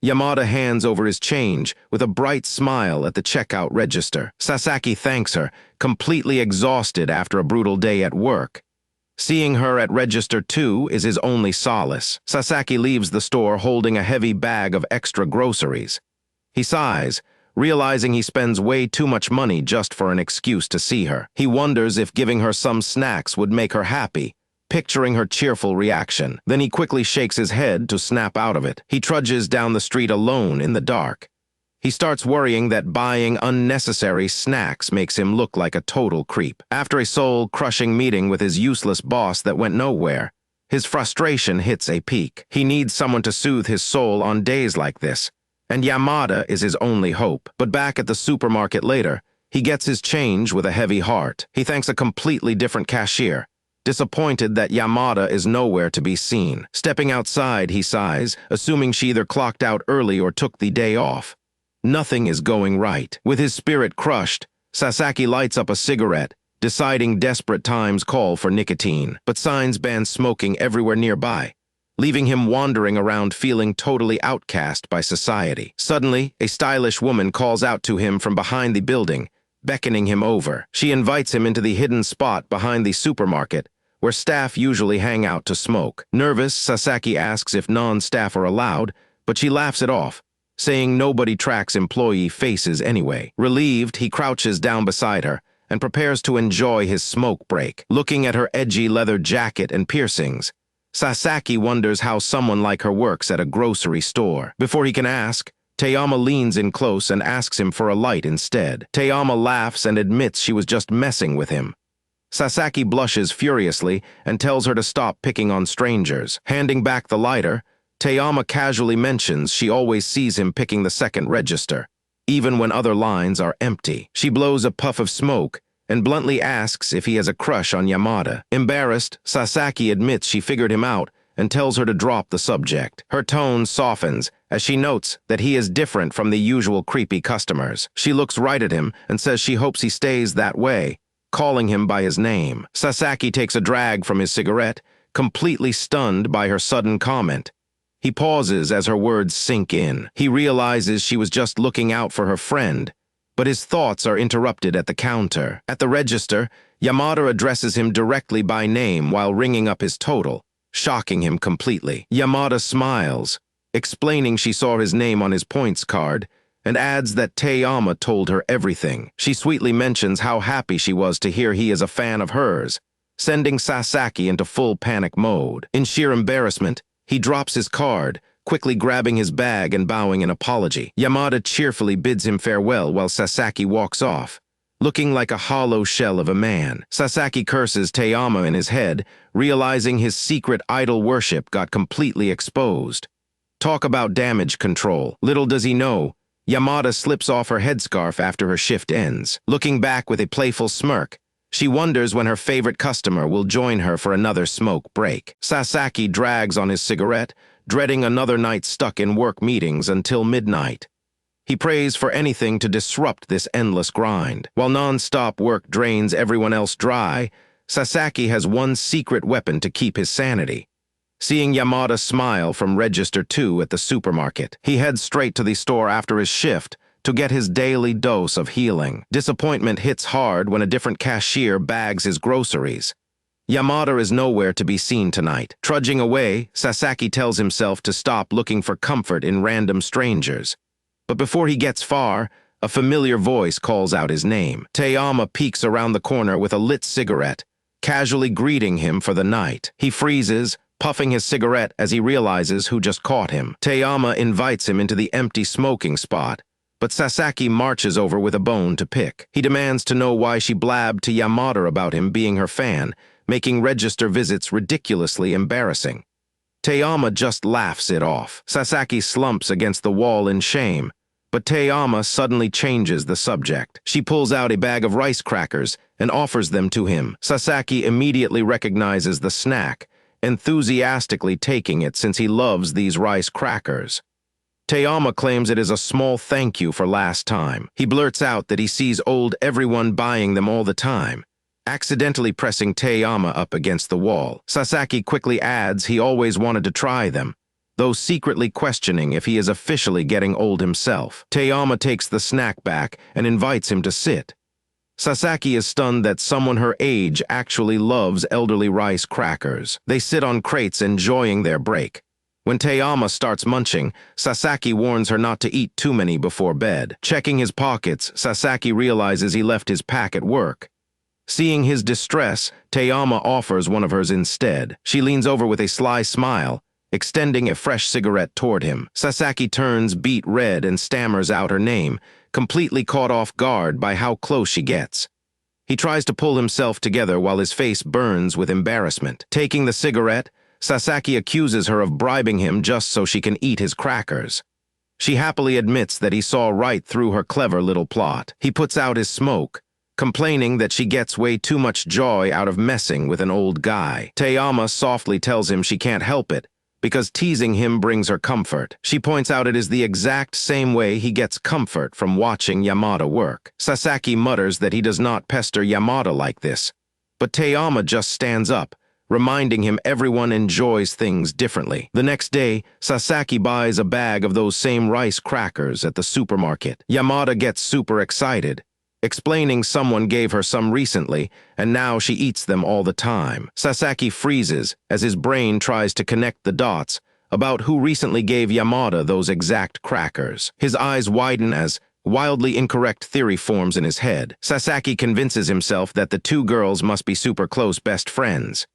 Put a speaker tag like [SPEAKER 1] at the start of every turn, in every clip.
[SPEAKER 1] Yamada hands over his change with a bright smile at the checkout register. Sasaki thanks her, completely exhausted after a brutal day at work. Seeing her at register 2 is his only solace. Sasaki leaves the store holding a heavy bag of extra groceries. He sighs, realizing he spends way too much money just for an excuse to see her. He wonders if giving her some snacks would make her happy, picturing her cheerful reaction. Then he quickly shakes his head to snap out of it. He trudges down the street alone in the dark. He starts worrying that buying unnecessary snacks makes him look like a total creep. After a soul-crushing meeting with his useless boss that went nowhere, his frustration hits a peak. He needs someone to soothe his soul on days like this, and Yamada is his only hope. But back at the supermarket later, he gets his change with a heavy heart. He thanks a completely different cashier, disappointed that Yamada is nowhere to be seen. Stepping outside, he sighs, assuming she either clocked out early or took the day off. Nothing is going right. With his spirit crushed, Sasaki lights up a cigarette, deciding desperate times call for nicotine, but signs ban smoking everywhere nearby, leaving him wandering around feeling totally outcast by society. Suddenly, a stylish woman calls out to him from behind the building, beckoning him over. She invites him into the hidden spot behind the supermarket, where staff usually hang out to smoke. Nervous, Sasaki asks if non-staff are allowed, but she laughs it off, saying nobody tracks employee faces anyway. Relieved, he crouches down beside her and prepares to enjoy his smoke break. Looking at her edgy leather jacket and piercings, Sasaki wonders how someone like her works at a grocery store. Before he can ask, Teyama leans in close and asks him for a light instead. Teyama laughs and admits she was just messing with him. Sasaki blushes furiously and tells her to stop picking on strangers. Handing back the lighter, Teyama casually mentions she always sees him picking the second register, even when other lines are empty. She blows a puff of smoke and bluntly asks if he has a crush on Yamada. Embarrassed, Sasaki admits she figured him out and tells her to drop the subject. Her tone softens as she notes that he is different from the usual creepy customers. She looks right at him and says she hopes he stays that way, calling him by his name. Sasaki takes a drag from his cigarette, completely stunned by her sudden comment. He pauses as her words sink in. He realizes she was just looking out for her friend, but his thoughts are interrupted at the counter. At the register, Yamada addresses him directly by name while ringing up his total, shocking him completely. Yamada smiles, explaining she saw his name on his points card, and adds that Teyama told her everything. She sweetly mentions how happy she was to hear he is a fan of hers, sending Sasaki into full panic mode. In sheer embarrassment, he drops his card, quickly grabbing his bag and bowing an apology. Yamada cheerfully bids him farewell while Sasaki walks off, looking like a hollow shell of a man. Sasaki curses Teyama in his head, realizing his secret idol worship got completely exposed. Talk about damage control. Little does he know, Yamada slips off her headscarf after her shift ends. Looking back with a playful smirk, she wonders when her favorite customer will join her for another smoke break. Sasaki drags on his cigarette, dreading another night stuck in work meetings until midnight. He prays for anything to disrupt this endless grind. While non-stop work drains everyone else dry, Sasaki has one secret weapon to keep his sanity. Seeing Yamada smile from register 2 at the supermarket, he heads straight to the store after his shift to get his daily dose of healing. Disappointment hits hard when a different cashier bags his groceries. Yamada is nowhere to be seen tonight. Trudging away, Sasaki tells himself to stop looking for comfort in random strangers. But before he gets far, a familiar voice calls out his name. Teyama peeks around the corner with a lit cigarette, casually greeting him for the night. He freezes, puffing his cigarette as he realizes who just caught him. Teyama invites him into the empty smoking spot, but Sasaki marches over with a bone to pick. He demands to know why she blabbed to Yamada about him being her fan, making register visits ridiculously embarrassing. Teyama just laughs it off. Sasaki slumps against the wall in shame, but Teyama suddenly changes the subject. She pulls out a bag of rice crackers and offers them to him. Sasaki immediately recognizes the snack, enthusiastically taking it since he loves these rice crackers. Teyama claims it is a small thank you for last time. He blurts out that he sees old everyone buying them all the time, accidentally pressing Teyama up against the wall. Sasaki quickly adds he always wanted to try them, though secretly questioning if he is officially getting old himself. Taeyama takes the snack back and invites him to sit. Sasaki is stunned that someone her age actually loves elderly rice crackers. They sit on crates enjoying their break. When Taeyama starts munching, Sasaki warns her not to eat too many before bed. Checking his pockets, Sasaki realizes he left his pack at work. Seeing his distress, Taeyama offers one of hers instead. She leans over with a sly smile, extending a fresh cigarette toward him. Sasaki turns beet red and stammers out her name, completely caught off guard by how close she gets. He tries to pull himself together while his face burns with embarrassment. Taking the cigarette, Sasaki accuses her of bribing him just so she can eat his crackers. She happily admits that he saw right through her clever little plot. He puts out his smoke, complaining that she gets way too much joy out of messing with an old guy. Taeyama softly tells him she can't help it, because teasing him brings her comfort. She points out it is the exact same way he gets comfort from watching Yamada work. Sasaki mutters that he does not pester Yamada like this, but Taeyama just stands up, reminding him everyone enjoys things differently. The next day, Sasaki buys a bag of those same rice crackers at the supermarket. Yamada gets super excited, explaining someone gave her some recently, and now she eats them all the time. Sasaki freezes as his brain tries to connect the dots about who recently gave Yamada those exact crackers. His eyes widen as wildly incorrect theory forms in his head. Sasaki convinces himself that the two girls must be super close best friends.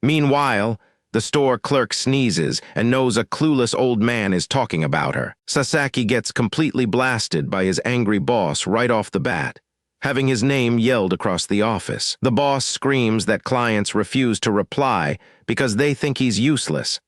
[SPEAKER 1] Meanwhile, the store clerk sneezes and knows a clueless old man is talking about her. Sasaki gets completely blasted by his angry boss right off the bat, having his name yelled across the office. The boss screams that clients refuse to reply because they think he's useless,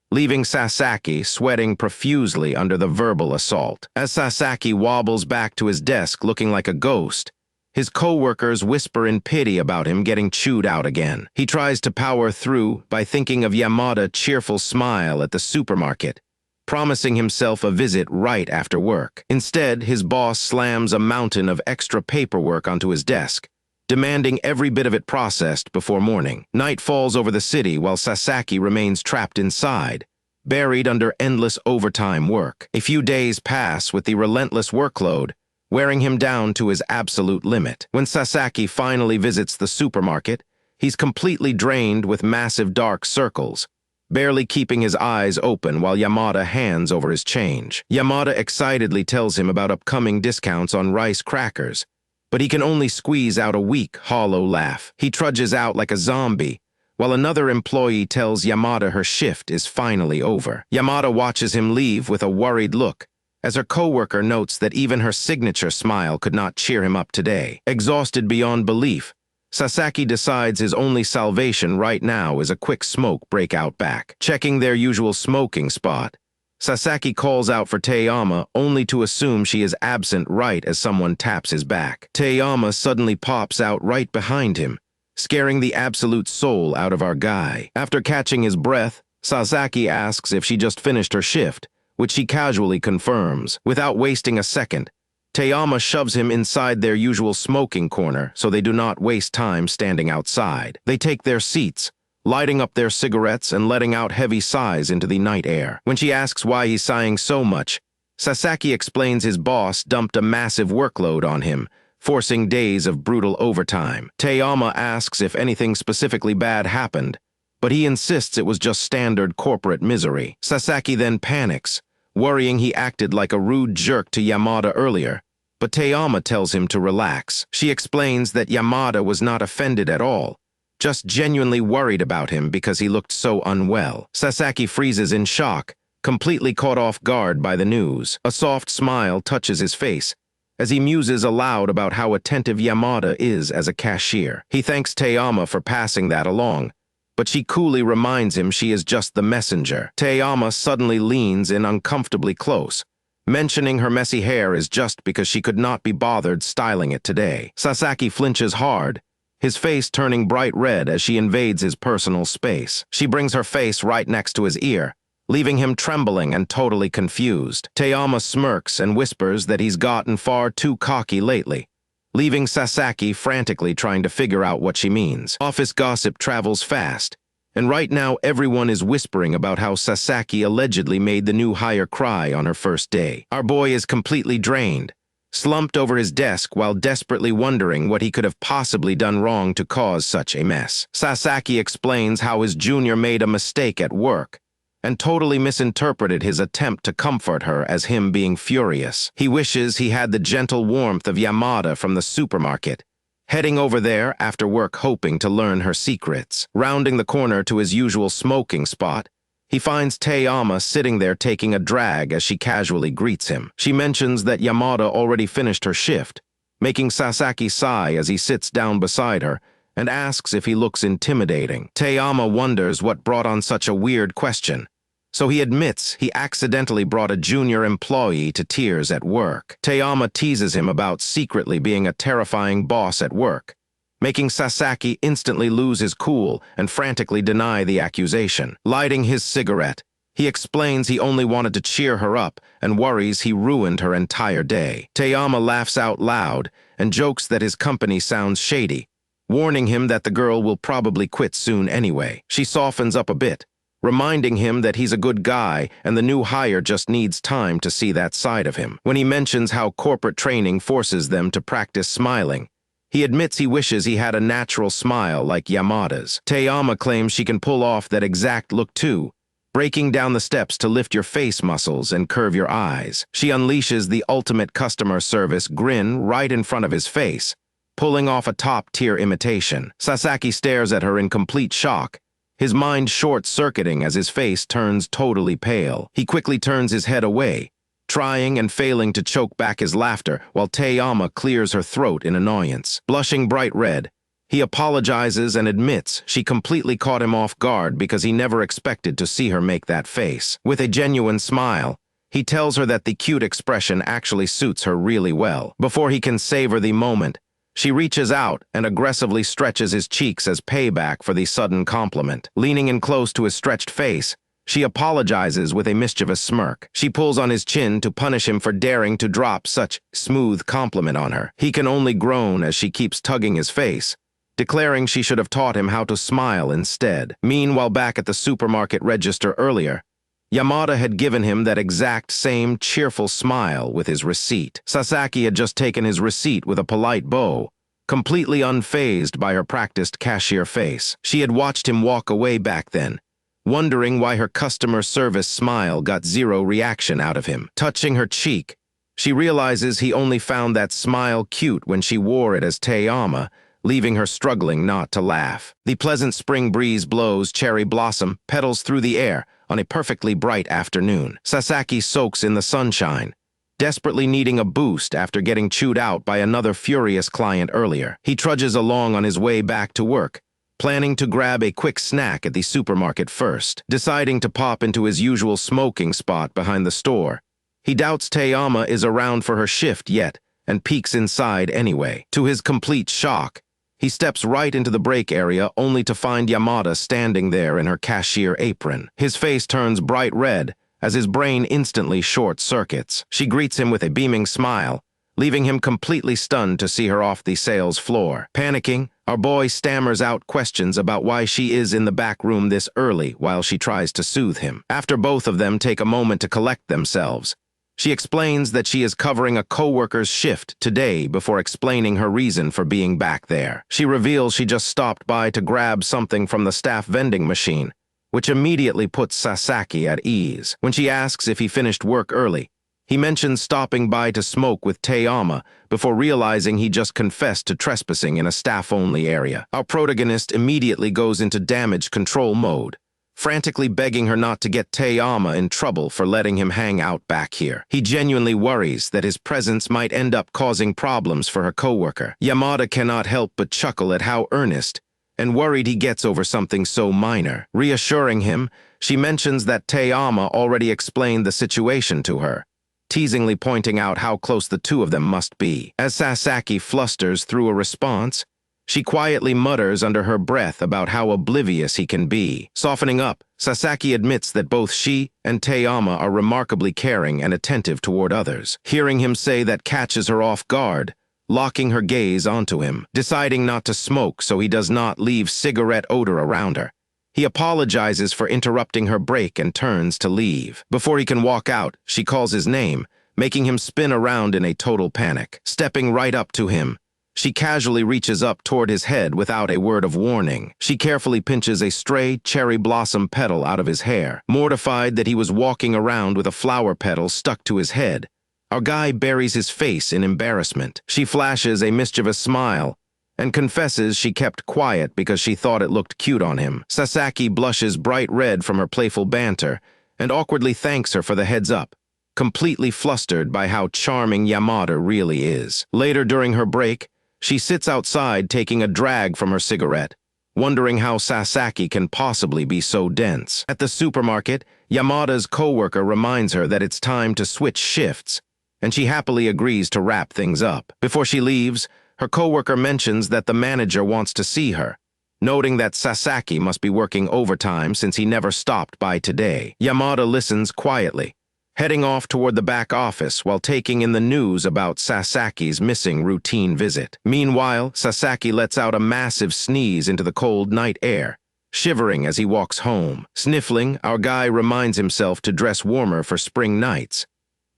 [SPEAKER 1] leaving Sasaki sweating profusely under the verbal assault. As Sasaki wobbles back to his desk looking like a ghost, his co-workers whisper in pity about him getting chewed out again. He tries to power through by thinking of Yamada's cheerful smile at the supermarket, promising himself a visit right after work. Instead, his boss slams a mountain of extra paperwork onto his desk, demanding every bit of it processed before morning. Night falls over the city while Sasaki remains trapped inside, buried under endless overtime work. A few days pass with the relentless workload, wearing him down to his absolute limit. When Sasaki finally visits the supermarket, he's completely drained with massive dark circles, barely keeping his eyes open while Yamada hands over his change. Yamada excitedly tells him about upcoming discounts on rice crackers, but he can only squeeze out a weak, hollow laugh. He trudges out like a zombie, while another employee tells Yamada her shift is finally over. Yamada watches him leave with a worried look, as her co-worker notes that even her signature smile could not cheer him up today. Exhausted beyond belief, Sasaki decides his only salvation right now is a quick smoke break out back. Checking their usual smoking spot, Sasaki calls out for Taeyama only to assume she is absent right as someone taps his back. Taeyama suddenly pops out right behind him, scaring the absolute soul out of our guy. After catching his breath, Sasaki asks if she just finished her shift, which she casually confirms. Without wasting a second, Taeyama shoves him inside their usual smoking corner so they do not waste time standing outside. They take their seats, lighting up their cigarettes and letting out heavy sighs into the night air. When she asks why he's sighing so much, Sasaki explains his boss dumped a massive workload on him, forcing days of brutal overtime. Taeyama asks if anything specifically bad happened, but he insists it was just standard corporate misery. Sasaki then panics, worrying he acted like a rude jerk to Yamada earlier, but Taeyama tells him to relax. She explains that Yamada was not offended at all, just genuinely worried about him because he looked so unwell. Sasaki freezes in shock, completely caught off guard by the news. A soft smile touches his face as he muses aloud about how attentive Yamada is as a cashier. He thanks Taeyama for passing that along, but she coolly reminds him she is just the messenger. Taeyama suddenly leans in uncomfortably close, mentioning her messy hair is just because she could not be bothered styling it today. Sasaki flinches hard, his face turning bright red as she invades his personal space. She brings her face right next to his ear, leaving him trembling and totally confused. Taeyama smirks and whispers that he's gotten far too cocky lately, leaving Sasaki frantically trying to figure out what she means. Office gossip travels fast, And right now everyone is whispering about how Sasaki allegedly made the new hire cry on her first day. Our boy is completely drained, slumped over his desk while desperately wondering what he could have possibly done wrong to cause such a mess. Sasaki explains how his junior made a mistake at work and totally misinterpreted his attempt to comfort her as him being furious. He wishes he had the gentle warmth of Yamada from the supermarket, heading over there after work hoping to learn her secrets. Rounding the corner to his usual smoking spot, he finds Taeyama sitting there taking a drag as she casually greets him. She mentions that Yamada already finished her shift, making Sasaki sigh as he sits down beside her and asks if he looks intimidating. Taeyama wonders what brought on such a weird question, so he admits he accidentally brought a junior employee to tears at work. Taeyama teases him about secretly being a terrifying boss at work, making Sasaki instantly lose his cool and frantically deny the accusation. Lighting his cigarette, he explains he only wanted to cheer her up and worries he ruined her entire day. Taeyama laughs out loud and jokes that his company sounds shady, warning him that the girl will probably quit soon anyway. She softens up a bit, reminding him that he's a good guy and the new hire just needs time to see that side of him. When he mentions how corporate training forces them to practice smiling, he admits he wishes he had a natural smile like Yamada's. Taeyama claims she can pull off that exact look too, breaking down the steps to lift your face muscles and curve your eyes. She unleashes the ultimate customer service grin right in front of his face, pulling off a top-tier imitation. Sasaki stares at her in complete shock, his mind short-circuiting as his face turns totally pale. He quickly turns his head away, trying and failing to choke back his laughter while Taeyama clears her throat in annoyance. Blushing bright red, he apologizes and admits she completely caught him off guard because he never expected to see her make that face. With a genuine smile, he tells her that the cute expression actually suits her really well. Before he can savor the moment, she reaches out and aggressively stretches his cheeks as payback for the sudden compliment. Leaning in close to his stretched face, she apologizes with a mischievous smirk. She pulls on his chin to punish him for daring to drop such smooth compliment on her. He can only groan as she keeps tugging his face, declaring she should have taught him how to smile instead. Meanwhile, back at the supermarket register earlier, Yamada had given him that exact same cheerful smile with his receipt. Sasaki had just taken his receipt with a polite bow, completely unfazed by her practiced cashier face. She had watched him walk away back then, wondering why her customer service smile got zero reaction out of him. Touching her cheek, she realizes he only found that smile cute when she wore it as Taeyama, leaving her struggling not to laugh. The pleasant spring breeze blows cherry blossom petals through the air on a perfectly bright afternoon. Sasaki soaks in the sunshine, desperately needing a boost after getting chewed out by another furious client earlier. He trudges along on his way back to work, planning to grab a quick snack at the supermarket first. Deciding to pop into his usual smoking spot behind the store, he doubts Taeyama is around for her shift yet and peeks inside anyway. To his complete shock, he steps right into the break area only to find Yamada standing there in her cashier apron. His face turns bright red as his brain instantly short-circuits. She greets him with a beaming smile, leaving him completely stunned to see her off the sales floor. Panicking, our boy stammers out questions about why she is in the back room this early while she tries to soothe him. After both of them take a moment to collect themselves, she explains that she is covering a coworker's shift today before explaining her reason for being back there. She reveals she just stopped by to grab something from the staff vending machine, which immediately puts Sasaki at ease. When she asks if he finished work early, he mentions stopping by to smoke with Taeyama before realizing he just confessed to trespassing in a staff-only area. Our protagonist immediately goes into damage control mode, frantically begging her not to get Taeyama in trouble for letting him hang out back here. He genuinely worries that his presence might end up causing problems for her coworker. Yamada cannot help but chuckle at how earnest and worried he gets over something so minor. Reassuring him, she mentions that Taeyama already explained the situation to her, teasingly pointing out how close the two of them must be. As Sasaki flusters through a response, she quietly mutters under her breath about how oblivious he can be. Softening up, Sasaki admits that both she and Taeyama are remarkably caring and attentive toward others. Hearing him say that catches her off guard, locking her gaze onto him. Deciding not to smoke so he does not leave cigarette odor around her, He apologizes for interrupting her break and turns to leave. Before he can walk out, she calls his name, making him spin around in a total panic. Stepping right up to him, she casually reaches up toward his head without a word of warning. She carefully pinches a stray cherry blossom petal out of his hair. Mortified that he was walking around with a flower petal stuck to his head, our guy buries his face in embarrassment. She flashes a mischievous smile and confesses she kept quiet because she thought it looked cute on him. Sasaki blushes bright red from her playful banter and awkwardly thanks her for the heads up, completely flustered by how charming Yamada really is. Later during her break, she sits outside taking a drag from her cigarette, wondering how Sasaki can possibly be so dense. At the supermarket, Yamada's coworker reminds her that it's time to switch shifts, and she happily agrees to wrap things up. Before she leaves, her coworker mentions that the manager wants to see her, noting that Sasaki must be working overtime since he never stopped by today. Yamada listens quietly, heading off toward the back office while taking in the news about Sasaki's missing routine visit. Meanwhile, Sasaki lets out a massive sneeze into the cold night air, shivering as he walks home. Sniffling, our guy reminds himself to dress warmer for spring nights.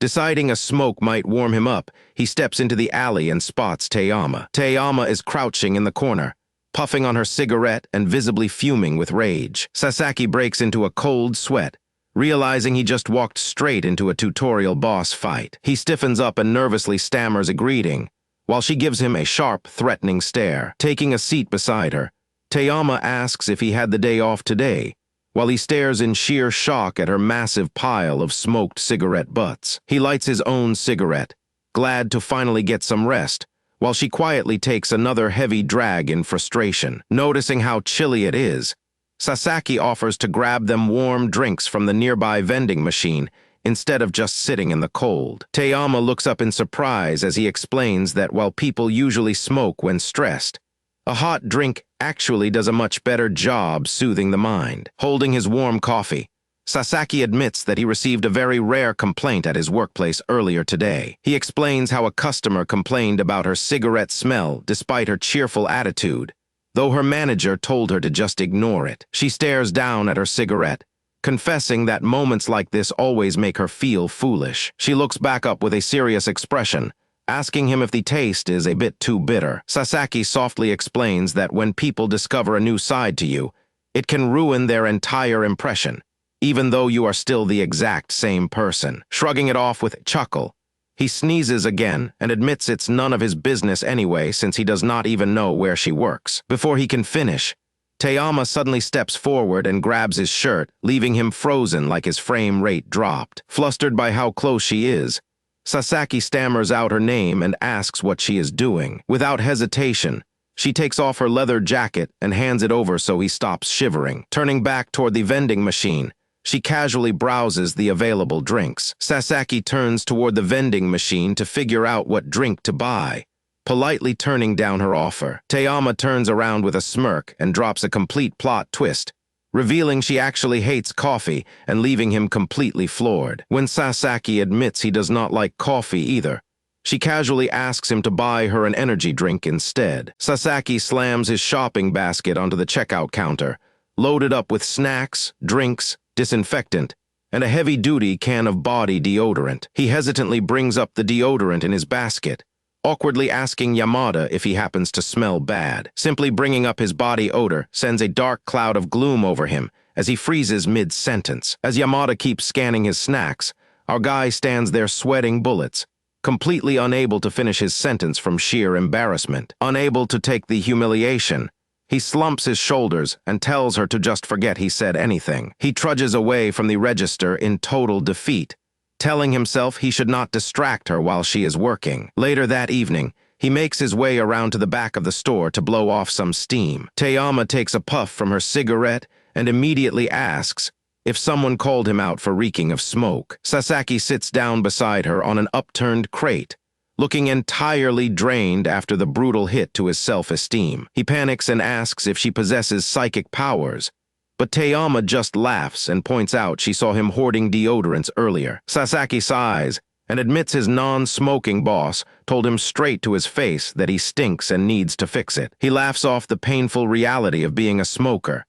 [SPEAKER 1] Deciding a smoke might warm him up, he steps into the alley and spots Teyama. Teyama is crouching in the corner, puffing on her cigarette and visibly fuming with rage. Sasaki breaks into a cold sweat, realizing he just walked straight into a tutorial boss fight. He stiffens up and nervously stammers a greeting, while she gives him a sharp, threatening stare. Taking a seat beside her, Teyama asks if he had the day off today, while he stares in sheer shock at her massive pile of smoked cigarette butts. He lights his own cigarette, glad to finally get some rest, while she quietly takes another heavy drag in frustration. Noticing how chilly it is, Sasaki offers to grab them warm drinks from the nearby vending machine instead of just sitting in the cold. Teyama looks up in surprise as he explains that while people usually smoke when stressed, a hot drink actually does a much better job soothing the mind. Holding his warm coffee, Sasaki admits that he received a very rare complaint at his workplace earlier today. He explains how a customer complained about her cigarette smell despite her cheerful attitude, though her manager told her to just ignore it. She stares down at her cigarette, confessing that moments like this always make her feel foolish. She looks back up with a serious expression, asking him if the taste is a bit too bitter. Sasaki softly explains that when people discover a new side to you, it can ruin their entire impression, even though you are still the exact same person. Shrugging it off with a chuckle, he sneezes again and admits it's none of his business anyway since he does not even know where she works. Before he can finish, Teyama suddenly steps forward and grabs his shirt, leaving him frozen like his frame rate dropped. Flustered by how close she is, Sasaki stammers out her name and asks what she is doing. Without hesitation, she takes off her leather jacket and hands it over so he stops shivering. Turning back toward the vending machine, she casually browses the available drinks. Sasaki turns toward the vending machine to figure out what drink to buy, politely turning down her offer. Teyama turns around with a smirk and drops a complete plot twist, revealing she actually hates coffee and leaving him completely floored. When Sasaki admits he does not like coffee either, she casually asks him to buy her an energy drink instead. Sasaki slams his shopping basket onto the checkout counter, loaded up with snacks, drinks, disinfectant, and a heavy-duty can of body deodorant. He hesitantly brings up the deodorant in his basket, awkwardly asking Yamada if he happens to smell bad. Simply bringing up his body odor sends a dark cloud of gloom over him as he freezes mid-sentence. As Yamada keeps scanning his snacks, our guy stands there sweating bullets, completely unable to finish his sentence from sheer embarrassment. Unable to take the humiliation, he slumps his shoulders and tells her to just forget he said anything. He trudges away from the register in total defeat, telling himself he should not distract her while she is working. Later that evening, he makes his way around to the back of the store to blow off some steam. Teyama takes a puff from her cigarette and immediately asks if someone called him out for reeking of smoke. Sasaki sits down beside her on an upturned crate, looking entirely drained after the brutal hit to his self-esteem. He panics and asks if she possesses psychic powers, but Teyama just laughs and points out she saw him hoarding deodorants earlier. Sasaki sighs and admits his non-smoking boss told him straight to his face that he stinks and needs to fix it. He laughs off the painful reality of being a smoker,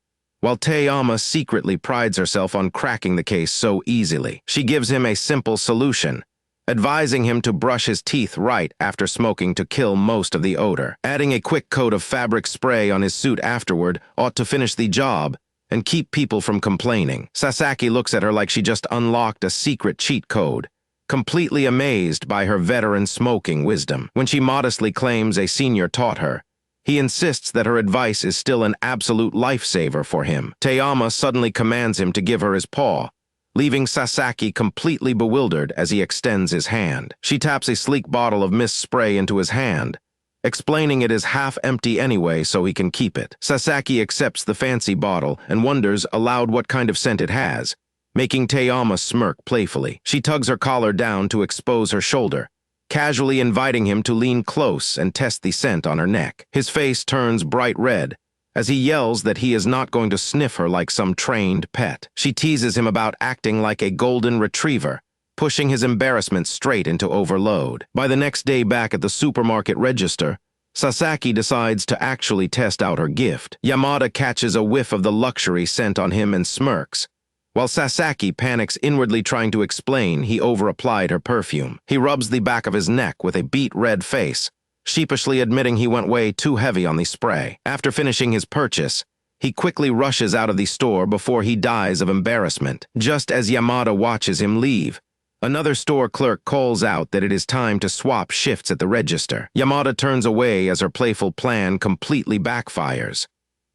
[SPEAKER 1] while Taeyama secretly prides herself on cracking the case so easily. She gives him a simple solution, advising him to brush his teeth right after smoking to kill most of the odor. Adding a quick coat of fabric spray on his suit afterward ought to finish the job and keep people from complaining. Sasaki looks at her like she just unlocked a secret cheat code, completely amazed by her veteran smoking wisdom. When she modestly claims a senior taught her, he insists that her advice is still an absolute lifesaver for him. Taeyama suddenly commands him to give her his paw, leaving Sasaki completely bewildered as he extends his hand. She taps a sleek bottle of mist spray into his hand, explaining it is half empty anyway so he can keep it. Sasaki accepts the fancy bottle and wonders aloud what kind of scent it has, making Taeyama smirk playfully. She tugs her collar down to expose her shoulder, casually inviting him to lean close and test the scent on her neck. His face turns bright red as he yells that he is not going to sniff her like some trained pet. She teases him about acting like a golden retriever, pushing his embarrassment straight into overload. By the next day back at the supermarket register, Sasaki decides to actually test out her gift. Yamada catches a whiff of the luxury scent on him and smirks, while Sasaki panics inwardly trying to explain he overapplied her perfume. He rubs the back of his neck with a beet-red face, sheepishly admitting he went way too heavy on the spray. After finishing his purchase, he quickly rushes out of the store before he dies of embarrassment. Just as Yamada watches him leave, another store clerk calls out that it is time to swap shifts at the register. Yamada turns away as her playful plan completely backfires.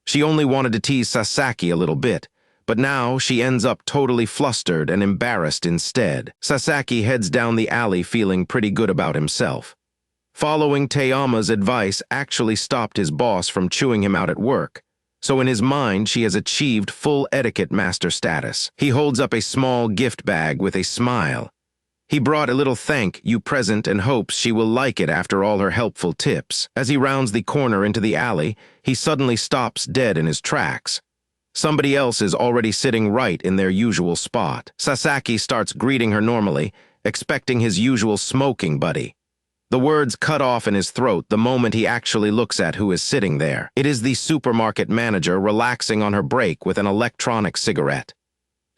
[SPEAKER 1] She only wanted to tease Sasaki a little bit, but now she ends up totally flustered and embarrassed instead. Sasaki heads down the alley feeling pretty good about himself. Following Taeyama's advice actually stopped his boss from chewing him out at work, so in his mind she has achieved full etiquette master status. He holds up a small gift bag with a smile. He brought a little thank you present and hopes she will like it after all her helpful tips. As he rounds the corner into the alley, he suddenly stops dead in his tracks. Somebody else is already sitting right in their usual spot. Sasaki starts greeting her normally, expecting his usual smoking buddy. The words cut off in his throat the moment he actually looks at who is sitting there. It is the supermarket manager relaxing on her break with an electronic cigarette.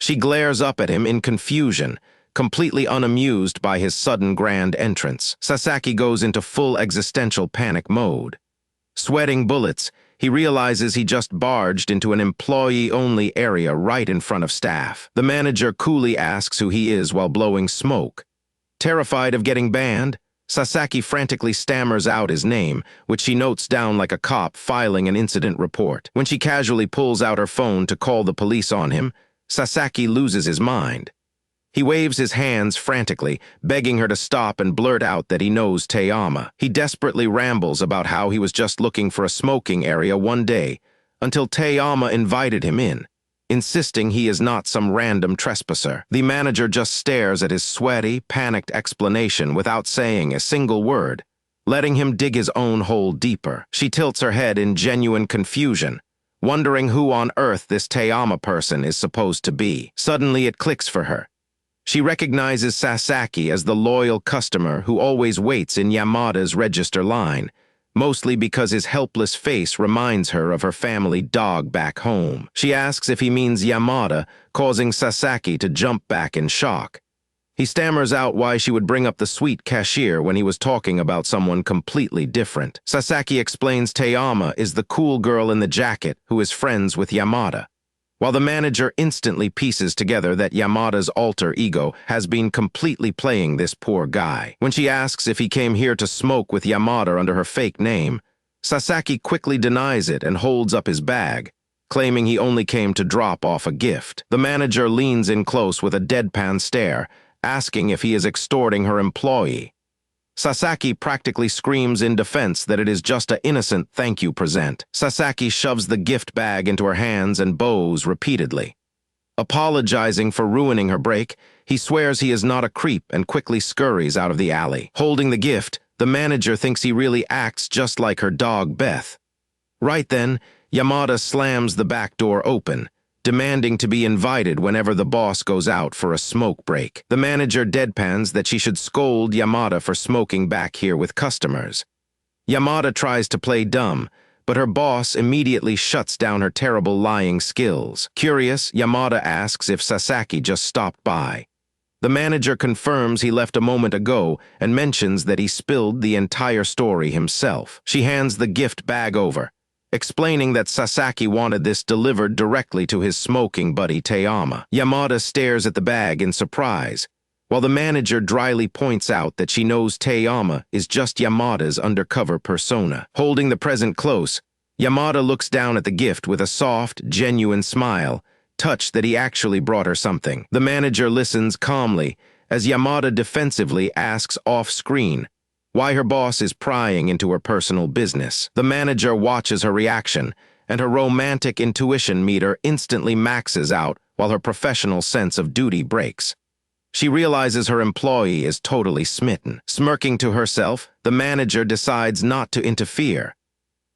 [SPEAKER 1] She glares up at him in confusion, completely unamused by his sudden grand entrance. Sasaki goes into full existential panic mode. Sweating bullets, he realizes he just barged into an employee-only area right in front of staff. The manager coolly asks who he is while blowing smoke. Terrified of getting banned, Sasaki frantically stammers out his name, which she notes down like a cop filing an incident report. When she casually pulls out her phone to call the police on him, Sasaki loses his mind. He waves his hands frantically, begging her to stop and blurt out that he knows Taeyama. He desperately rambles about how he was just looking for a smoking area one day, until Taeyama invited him in, insisting he is not some random trespasser. The manager just stares at his sweaty, panicked explanation without saying a single word, letting him dig his own hole deeper. She tilts her head in genuine confusion, wondering who on earth this Taeyama person is supposed to be. Suddenly it clicks for her. She recognizes Sasaki as the loyal customer who always waits in Yamada's register line, mostly because his helpless face reminds her of her family dog back home. She asks if he means Yamada, causing Sasaki to jump back in shock. He stammers out why she would bring up the sweet cashier when he was talking about someone completely different. Sasaki explains Taeyama is the cool girl in the jacket who is friends with Yamada, while the manager instantly pieces together that Yamada's alter ego has been completely playing this poor guy. When she asks if he came here to smoke with Yamada under her fake name, Sasaki quickly denies it and holds up his bag, claiming he only came to drop off a gift. The manager leans in close with a deadpan stare, asking if he is extorting her employee. Sasaki practically screams in defense that it is just an innocent thank you present. Sasaki shoves the gift bag into her hands and bows repeatedly. Apologizing for ruining her break, he swears he is not a creep and quickly scurries out of the alley. Holding the gift, the manager thinks he really acts just like her dog Beth. Right then, Yamada slams the back door open, demanding to be invited whenever the boss goes out for a smoke break. The manager deadpans that she should scold Yamada for smoking back here with customers. Yamada tries to play dumb, but her boss immediately shuts down her terrible lying skills. Curious, Yamada asks if Sasaki just stopped by. The manager confirms he left a moment ago and mentions that he spilled the entire story himself. She hands the gift bag over, explaining that Sasaki wanted this delivered directly to his smoking buddy Teiyama. Yamada stares at the bag in surprise, while the manager dryly points out that she knows Teiyama is just Yamada's undercover persona. Holding the present close, Yamada looks down at the gift with a soft, genuine smile, touched that he actually brought her something. The manager listens calmly as Yamada defensively asks off-screen why her boss is prying into her personal business. The manager watches her reaction, and her romantic intuition meter instantly maxes out while her professional sense of duty breaks. She realizes her employee is totally smitten. Smirking to herself, the manager decides not to interfere.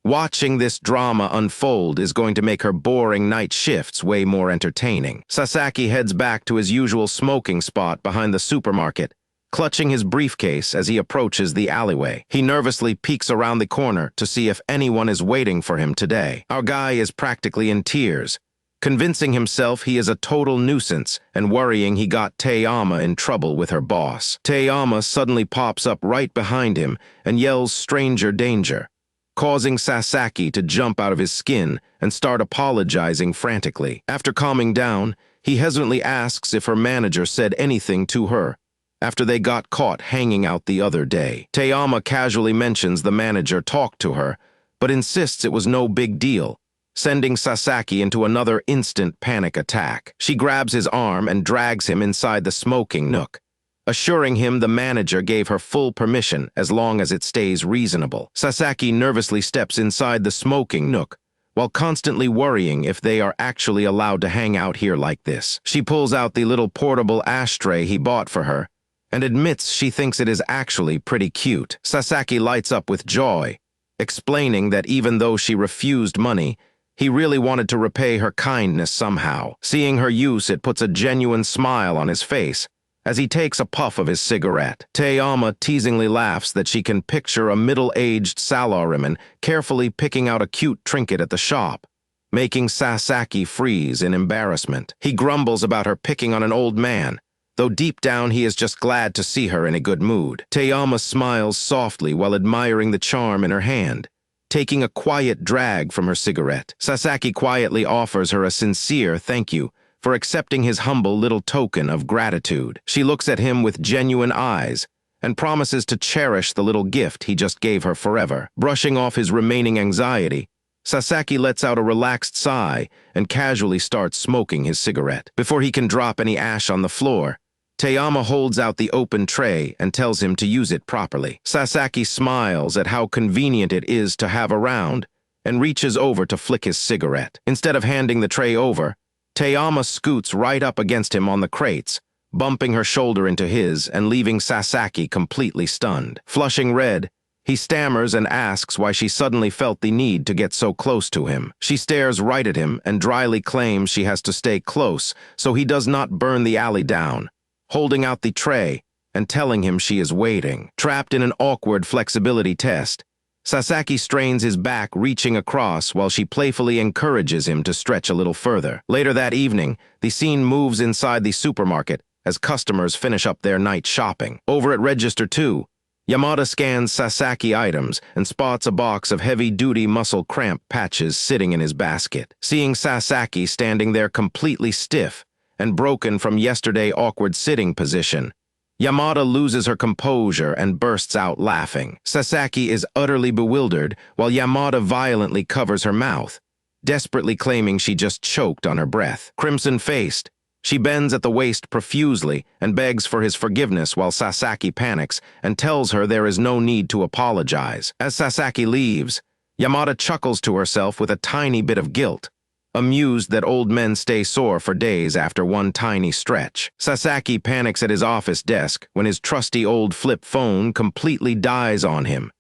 [SPEAKER 1] Watching this drama unfold is going to make her boring night shifts way more entertaining. Sasaki heads back to his usual smoking spot behind the supermarket, clutching his briefcase as he approaches the alleyway. He nervously peeks around the corner to see if anyone is waiting for him today. Our guy is practically in tears, convincing himself he is a total nuisance and worrying he got Teiyama in trouble with her boss. Teiyama suddenly pops up right behind him and yells stranger danger, causing Sasaki to jump out of his skin and start apologizing frantically. After calming down, he hesitantly asks if her manager said anything to her after they got caught hanging out the other day. Teiyama casually mentions the manager talked to her, but insists it was no big deal, sending Sasaki into another instant panic attack. She grabs his arm and drags him inside the smoking nook, assuring him the manager gave her full permission as long as it stays reasonable. Sasaki nervously steps inside the smoking nook, while constantly worrying if they are actually allowed to hang out here like this. She pulls out the little portable ashtray he bought for her, and admits she thinks it is actually pretty cute. Sasaki lights up with joy, explaining that even though she refused money, he really wanted to repay her kindness somehow. Seeing her use, it puts a genuine smile on his face as he takes a puff of his cigarette. Teiyama teasingly laughs that she can picture a middle-aged salaryman carefully picking out a cute trinket at the shop, making Sasaki freeze in embarrassment. He grumbles about her picking on an old man, though deep down he is just glad to see her in a good mood. Teiyama smiles softly while admiring the charm in her hand, taking a quiet drag from her cigarette. Sasaki quietly offers her a sincere thank you for accepting his humble little token of gratitude. She looks at him with genuine eyes and promises to cherish the little gift he just gave her forever. Brushing off his remaining anxiety, Sasaki lets out a relaxed sigh and casually starts smoking his cigarette. Before he can drop any ash on the floor, Teiyama holds out the open tray and tells him to use it properly. Sasaki smiles at how convenient it is to have around and reaches over to flick his cigarette. Instead of handing the tray over, Teiyama scoots right up against him on the crates, bumping her shoulder into his and leaving Sasaki completely stunned. Flushing red, he stammers and asks why she suddenly felt the need to get so close to him. She stares right at him and dryly claims she has to stay close so he does not burn the alley down, holding out the tray and telling him she is waiting. Trapped in an awkward flexibility test, Sasaki strains his back, reaching across while she playfully encourages him to stretch a little further. Later that evening, the scene moves inside the supermarket as customers finish up their night shopping. Over at Register 2, Yamada scans Sasaki items and spots a box of heavy-duty muscle cramp patches sitting in his basket. Seeing Sasaki standing there completely stiff and broken from yesterday's awkward sitting position, Yamada loses her composure and bursts out laughing. Sasaki is utterly bewildered while Yamada violently covers her mouth, desperately claiming she just choked on her breath. Crimson-faced, she bends at the waist profusely and begs for his forgiveness while Sasaki panics and tells her there is no need to apologize. As Sasaki leaves, Yamada chuckles to herself with a tiny bit of guilt, amused that old men stay sore for days after one tiny stretch. Sasaki panics at his office desk when his trusty old flip phone completely dies on him.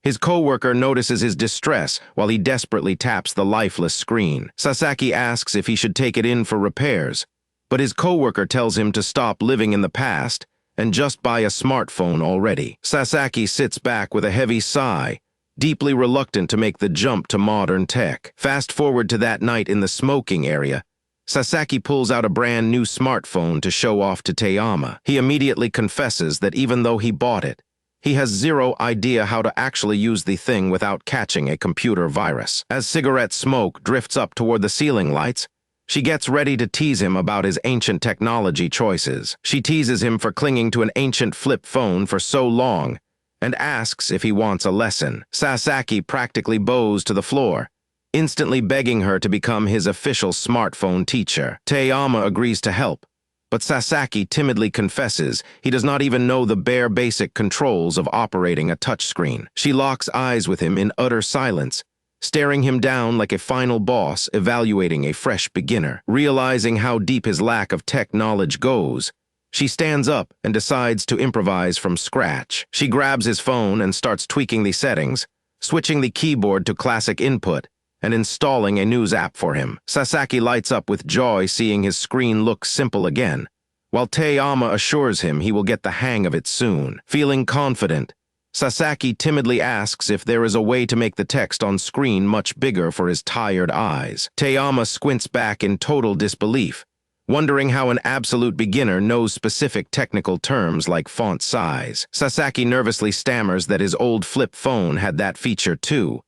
[SPEAKER 1] His coworker notices his distress while he desperately taps the lifeless screen. Sasaki asks if he should take it in for repairs, but his coworker tells him to stop living in the past and just buy a smartphone already. Sasaki sits back with a heavy sigh, deeply reluctant to make the jump to modern tech. Fast forward to that night in the smoking area, Sasaki pulls out a brand new smartphone to show off to Taeyama. He immediately confesses that even though he bought it, he has zero idea how to actually use the thing without catching a computer virus. As cigarette smoke drifts up toward the ceiling lights, she gets ready to tease him about his ancient technology choices. She teases him for clinging to an ancient flip phone for so long and asks if he wants a lesson. Sasaki practically bows to the floor, instantly begging her to become his official smartphone teacher. Taeyama agrees to help, but Sasaki timidly confesses he does not even know the bare basic controls of operating a touchscreen. She locks eyes with him in utter silence, staring him down like a final boss evaluating a fresh beginner. Realizing how deep his lack of tech knowledge goes, she stands up and decides to improvise from scratch. She grabs his phone and starts tweaking the settings, switching the keyboard to classic input, and installing a news app for him. Sasaki lights up with joy seeing his screen look simple again, while Taeyama assures him he will get the hang of it soon. Feeling confident, Sasaki timidly asks if there is a way to make the text on screen much bigger for his tired eyes. Taeyama squints back in total disbelief, wondering how an absolute beginner knows specific technical terms like font size. Sasaki nervously stammers that his old flip phone had that feature too,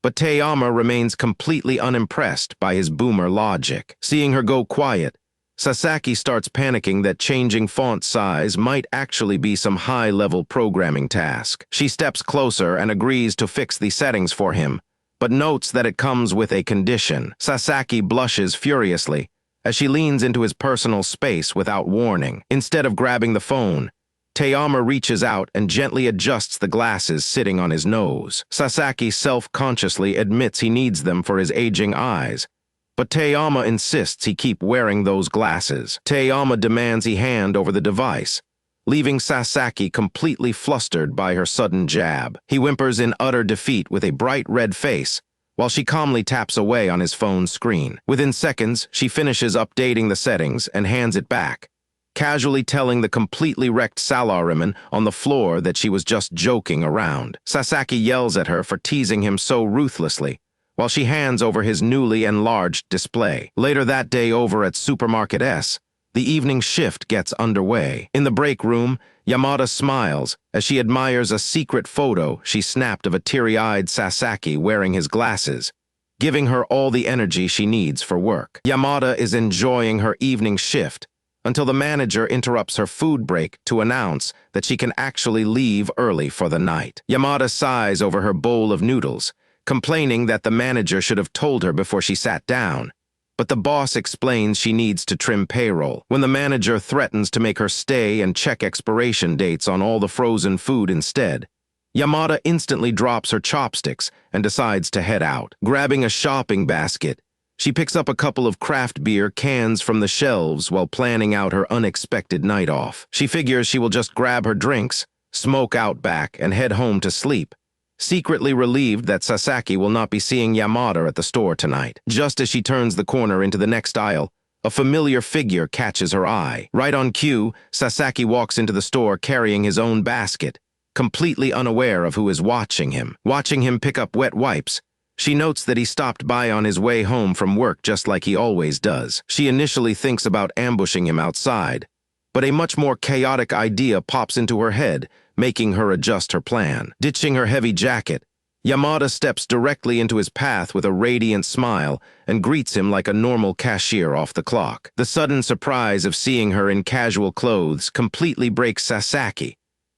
[SPEAKER 1] but Taeyama remains completely unimpressed by his boomer logic. Seeing her go quiet, Sasaki starts panicking that changing font size might actually be some high-level programming task. She steps closer and agrees to fix the settings for him, but notes that it comes with a condition. Sasaki blushes furiously as she leans into his personal space without warning. Instead of grabbing the phone, Taeyama reaches out and gently adjusts the glasses sitting on his nose. Sasaki self-consciously admits he needs them for his aging eyes, but Taeyama insists he keep wearing those glasses. Taeyama demands he hand over the device, leaving Sasaki completely flustered by her sudden jab. He whimpers in utter defeat with a bright red face, while she calmly taps away on his phone screen. Within seconds, she finishes updating the settings and hands it back, casually telling the completely wrecked salaryman on the floor that she was just joking around. Sasaki yells at her for teasing him so ruthlessly, while she hands over his newly enlarged display. Later that day over at Supermarket S, the evening shift gets underway. In the break room, Yamada smiles as she admires a secret photo she snapped of a teary-eyed Sasaki wearing his glasses, giving her all the energy she needs for work. Yamada is enjoying her evening shift until the manager interrupts her food break to announce that she can actually leave early for the night. Yamada sighs over her bowl of noodles, complaining that the manager should have told her before she sat down, but the boss explains she needs to trim payroll. When the manager threatens to make her stay and check expiration dates on all the frozen food instead, Yamada instantly drops her chopsticks and decides to head out. Grabbing a shopping basket, she picks up a couple of craft beer cans from the shelves while planning out her unexpected night off. She figures she will just grab her drinks, smoke out back, and head home to sleep, secretly relieved that Sasaki will not be seeing Yamada at the store tonight. Just as she turns the corner into the next aisle, a familiar figure catches her eye. Right on cue, Sasaki walks into the store carrying his own basket, completely unaware of who is watching him. Watching him pick up wet wipes, she notes that he stopped by on his way home from work just like he always does. She initially thinks about ambushing him outside, but a much more chaotic idea pops into her head, making her adjust her plan. Ditching her heavy jacket, Yamada steps directly into his path with a radiant smile and greets him like a normal cashier off the clock. The sudden surprise of seeing her in casual clothes completely breaks Sasaki,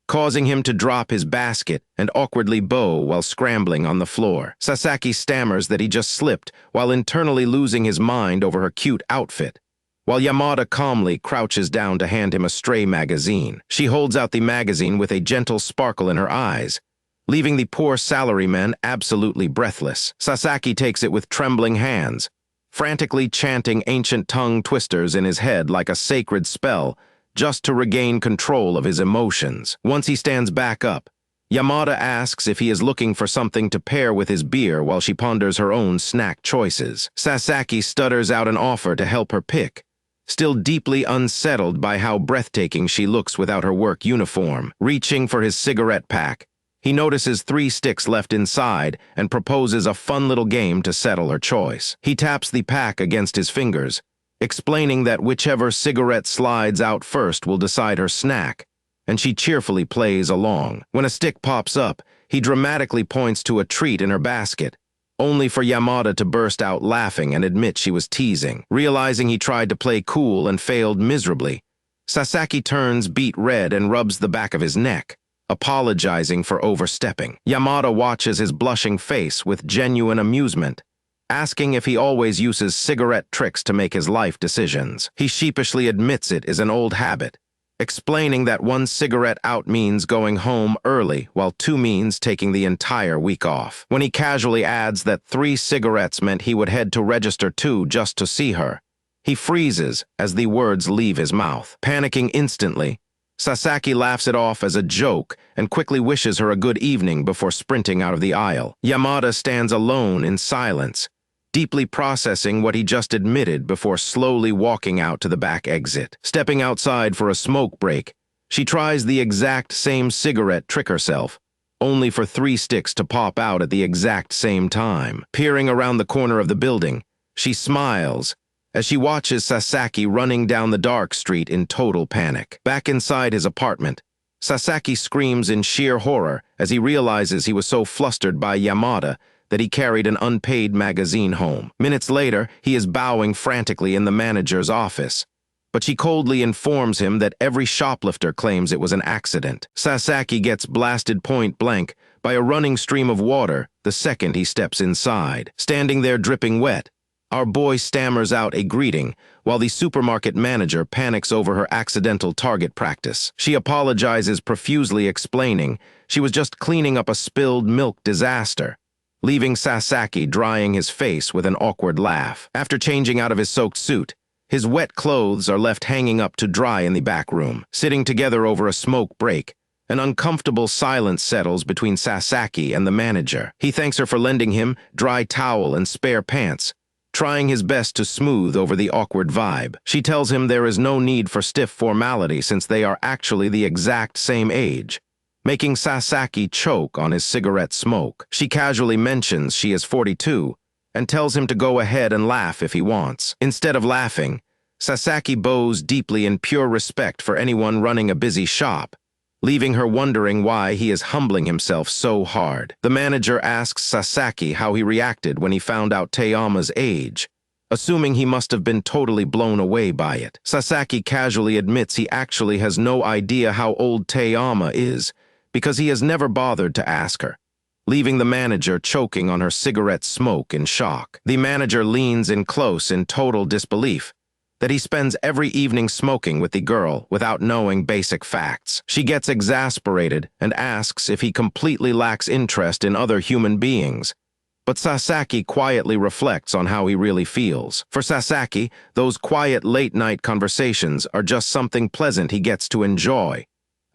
[SPEAKER 1] causing him to drop his basket and awkwardly bow while scrambling on the floor. Sasaki stammers that he just slipped while internally losing his mind over her cute outfit, while Yamada calmly crouches down to hand him a stray magazine. She holds out the magazine with a gentle sparkle in her eyes, leaving the poor salaryman absolutely breathless. Sasaki takes it with trembling hands, frantically chanting ancient tongue twisters in his head like a sacred spell, just to regain control of his emotions. Once he stands back up, Yamada asks if he is looking for something to pair with his beer while she ponders her own snack choices. Sasaki stutters out an offer to help her pick, still deeply unsettled by how breathtaking she looks without her work uniform. Reaching for his cigarette pack, He notices 3 sticks left inside and proposes a fun little game to settle her choice. He taps the pack against his fingers, explaining that whichever cigarette slides out first will decide her snack, and she cheerfully plays along. When a stick pops up, he dramatically points to a treat in her basket, only for Yamada to burst out laughing and admit she was teasing. Realizing he tried to play cool and failed miserably, Sasaki turns beet red and rubs the back of his neck, apologizing for overstepping. Yamada watches his blushing face with genuine amusement, asking if he always uses cigarette tricks to make his life decisions. He sheepishly admits it is an old habit, explaining that 1 cigarette out means going home early, while 2 means taking the entire week off. When he casually adds that 3 cigarettes meant he would head to Register 2 just to see her, he freezes as the words leave his mouth. Panicking instantly, Sasaki laughs it off as a joke and quickly wishes her a good evening before sprinting out of the aisle. Yamada stands alone in silence, deeply processing what he just admitted before slowly walking out to the back exit. Stepping outside for a smoke break, she tries the exact same cigarette trick herself, only for 3 sticks to pop out at the exact same time. Peering around the corner of the building, she smiles as she watches Sasaki running down the dark street in total panic. Back inside his apartment, Sasaki screams in sheer horror as he realizes he was so flustered by Yamada that he carried an unpaid magazine home. Minutes later, he is bowing frantically in the manager's office, but she coldly informs him that every shoplifter claims it was an accident. Sasaki gets blasted point blank by a running stream of water the second he steps inside. Standing there dripping wet, our boy stammers out a greeting, while the supermarket manager panics over her accidental target practice. She apologizes profusely, explaining she was just cleaning up a spilled milk disaster, leaving Sasaki drying his face with an awkward laugh. After changing out of his soaked suit, his wet clothes are left hanging up to dry in the back room. Sitting together over a smoke break, an uncomfortable silence settles between Sasaki and the manager. He thanks her for lending him dry towel and spare pants, trying his best to smooth over the awkward vibe. She tells him there is no need for stiff formality since they are actually the exact same age, making Sasaki choke on his cigarette smoke. She casually mentions she is 42 and tells him to go ahead and laugh if he wants. Instead of laughing, Sasaki bows deeply in pure respect for anyone running a busy shop, leaving her wondering why he is humbling himself so hard. The manager asks Sasaki how he reacted when he found out Teyama's age, assuming he must have been totally blown away by it. Sasaki casually admits he actually has no idea how old Teyama is, because he has never bothered to ask her, leaving the manager choking on her cigarette smoke in shock. The manager leans in close in total disbelief that he spends every evening smoking with the girl without knowing basic facts. She gets exasperated and asks if he completely lacks interest in other human beings, but Sasaki quietly reflects on how he really feels. For Sasaki, those quiet late-night conversations are just something pleasant he gets to enjoy,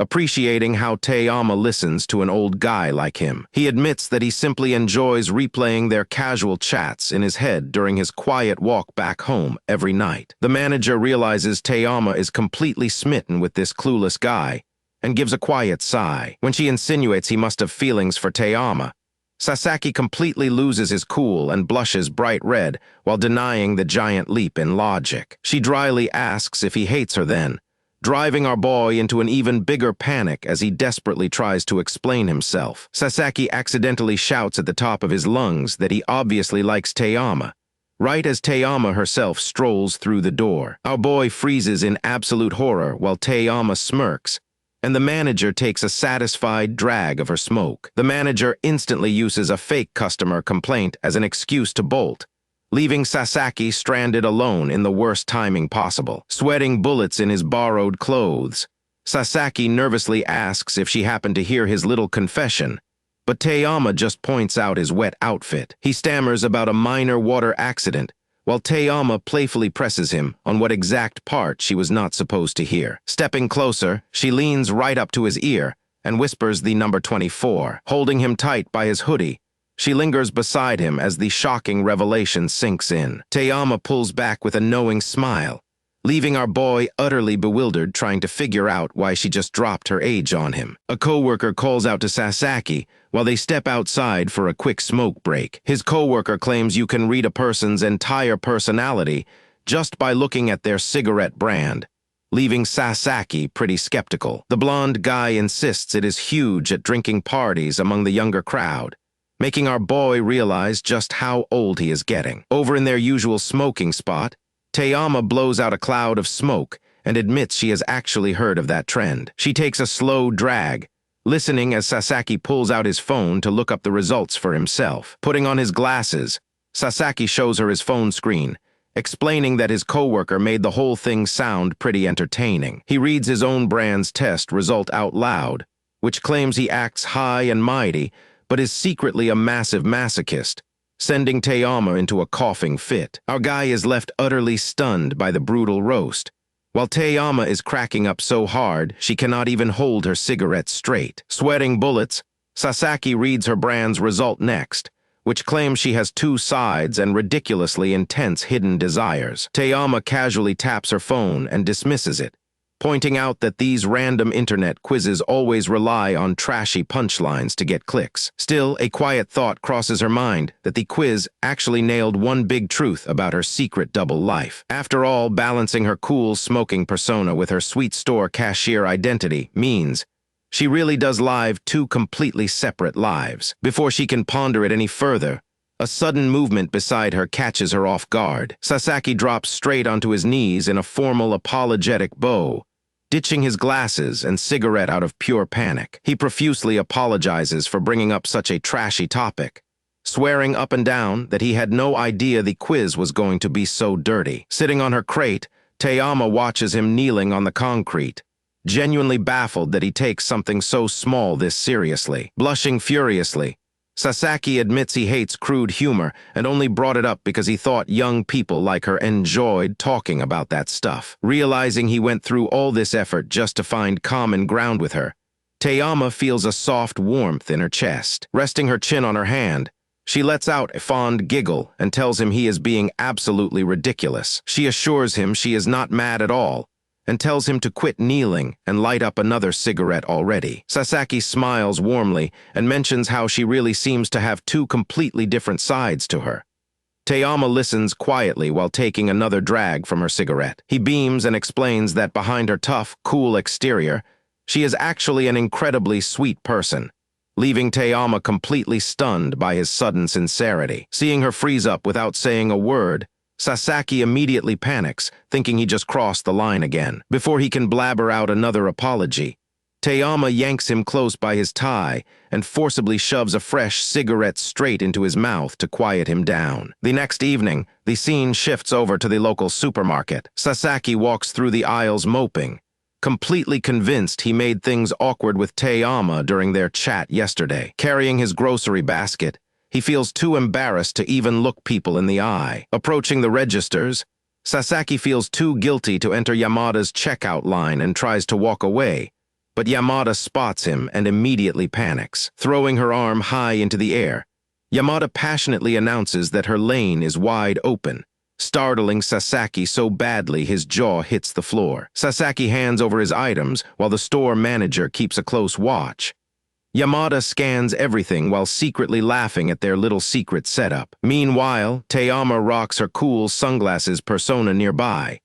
[SPEAKER 1] appreciating how Teyama listens to an old guy like him. He admits that he simply enjoys replaying their casual chats in his head during his quiet walk back home every night. The manager realizes Teyama is completely smitten with this clueless guy and gives a quiet sigh. When she insinuates he must have feelings for Teyama, Sasaki completely loses his cool and blushes bright red while denying the giant leap in logic. She dryly asks if he hates her then, driving our boy into an even bigger panic as he desperately tries to explain himself. Sasaki accidentally shouts at the top of his lungs that he obviously likes Teyama, right as Teyama herself strolls through the door. Our boy freezes in absolute horror while Teyama smirks, and the manager takes a satisfied drag of her smoke. The manager instantly uses a fake customer complaint as an excuse to bolt, leaving Sasaki stranded alone in the worst timing possible. Sweating bullets in his borrowed clothes, Sasaki nervously asks if she happened to hear his little confession, but Teyama just points out his wet outfit. He stammers about a minor water accident, while Teyama playfully presses him on what exact part she was not supposed to hear. Stepping closer, she leans right up to his ear and whispers the number 24. Holding him tight by his hoodie, she lingers beside him as the shocking revelation sinks in. Teyama pulls back with a knowing smile, leaving our boy utterly bewildered trying to figure out why she just dropped her age on him. A coworker calls out to Sasaki while they step outside for a quick smoke break. His coworker claims you can read a person's entire personality just by looking at their cigarette brand, leaving Sasaki pretty skeptical. The blonde guy insists it is huge at drinking parties among the younger crowd, making our boy realize just how old he is getting. Over in their usual smoking spot, Taeyama blows out a cloud of smoke and admits she has actually heard of that trend. She takes a slow drag, listening as Sasaki pulls out his phone to look up the results for himself. Putting on his glasses, Sasaki shows her his phone screen, explaining that his coworker made the whole thing sound pretty entertaining. He reads his own brand's test result out loud, which claims he acts high and mighty, but is secretly a massive masochist, sending Taeyama into a coughing fit. Our guy is left utterly stunned by the brutal roast, while Taeyama is cracking up so hard she cannot even hold her cigarette straight. Sweating bullets, Sasaki reads her brand's result next, which claims she has two sides and ridiculously intense hidden desires. Taeyama casually taps her phone and dismisses it, pointing out that these random internet quizzes always rely on trashy punchlines to get clicks. Still, a quiet thought crosses her mind that the quiz actually nailed one big truth about her secret double life. After all, balancing her cool smoking persona with her sweet store cashier identity means she really does live two completely separate lives. Before she can ponder it any further, a sudden movement beside her catches her off guard. Sasaki drops straight onto his knees in a formal apologetic bow, ditching his glasses and cigarette out of pure panic. He profusely apologizes for bringing up such a trashy topic, swearing up and down that he had no idea the quiz was going to be so dirty. Sitting on her crate, Taeyama watches him kneeling on the concrete, genuinely baffled that he takes something so small this seriously. Blushing furiously, Sasaki admits he hates crude humor and only brought it up because he thought young people like her enjoyed talking about that stuff. Realizing he went through all this effort just to find common ground with her, Taeyama feels a soft warmth in her chest. Resting her chin on her hand, she lets out a fond giggle and tells him he is being absolutely ridiculous. She assures him she is not mad at all, and tells him to quit kneeling and light up another cigarette already. Sasaki smiles warmly and mentions how she really seems to have two completely different sides to her. Taeyama listens quietly while taking another drag from her cigarette. He beams and explains that behind her tough, cool exterior, she is actually an incredibly sweet person, leaving Taeyama completely stunned by his sudden sincerity. Seeing her freeze up without saying a word, Sasaki immediately panics, thinking he just crossed the line again. Before he can blabber out another apology, Taeyama yanks him close by his tie and forcibly shoves a fresh cigarette straight into his mouth to quiet him down. The next evening, the scene shifts over to the local supermarket. Sasaki walks through the aisles moping, completely convinced he made things awkward with Taeyama during their chat yesterday. Carrying his grocery basket, he feels too embarrassed to even look people in the eye. Approaching the registers, Sasaki feels too guilty to enter Yamada's checkout line and tries to walk away, but Yamada spots him and immediately panics. Throwing her arm high into the air, Yamada passionately announces that her lane is wide open, startling Sasaki so badly his jaw hits the floor. Sasaki hands over his items while the store manager keeps a close watch. Yamada scans everything while secretly laughing at their little secret setup. Meanwhile, Taeyama rocks her cool sunglasses persona nearby,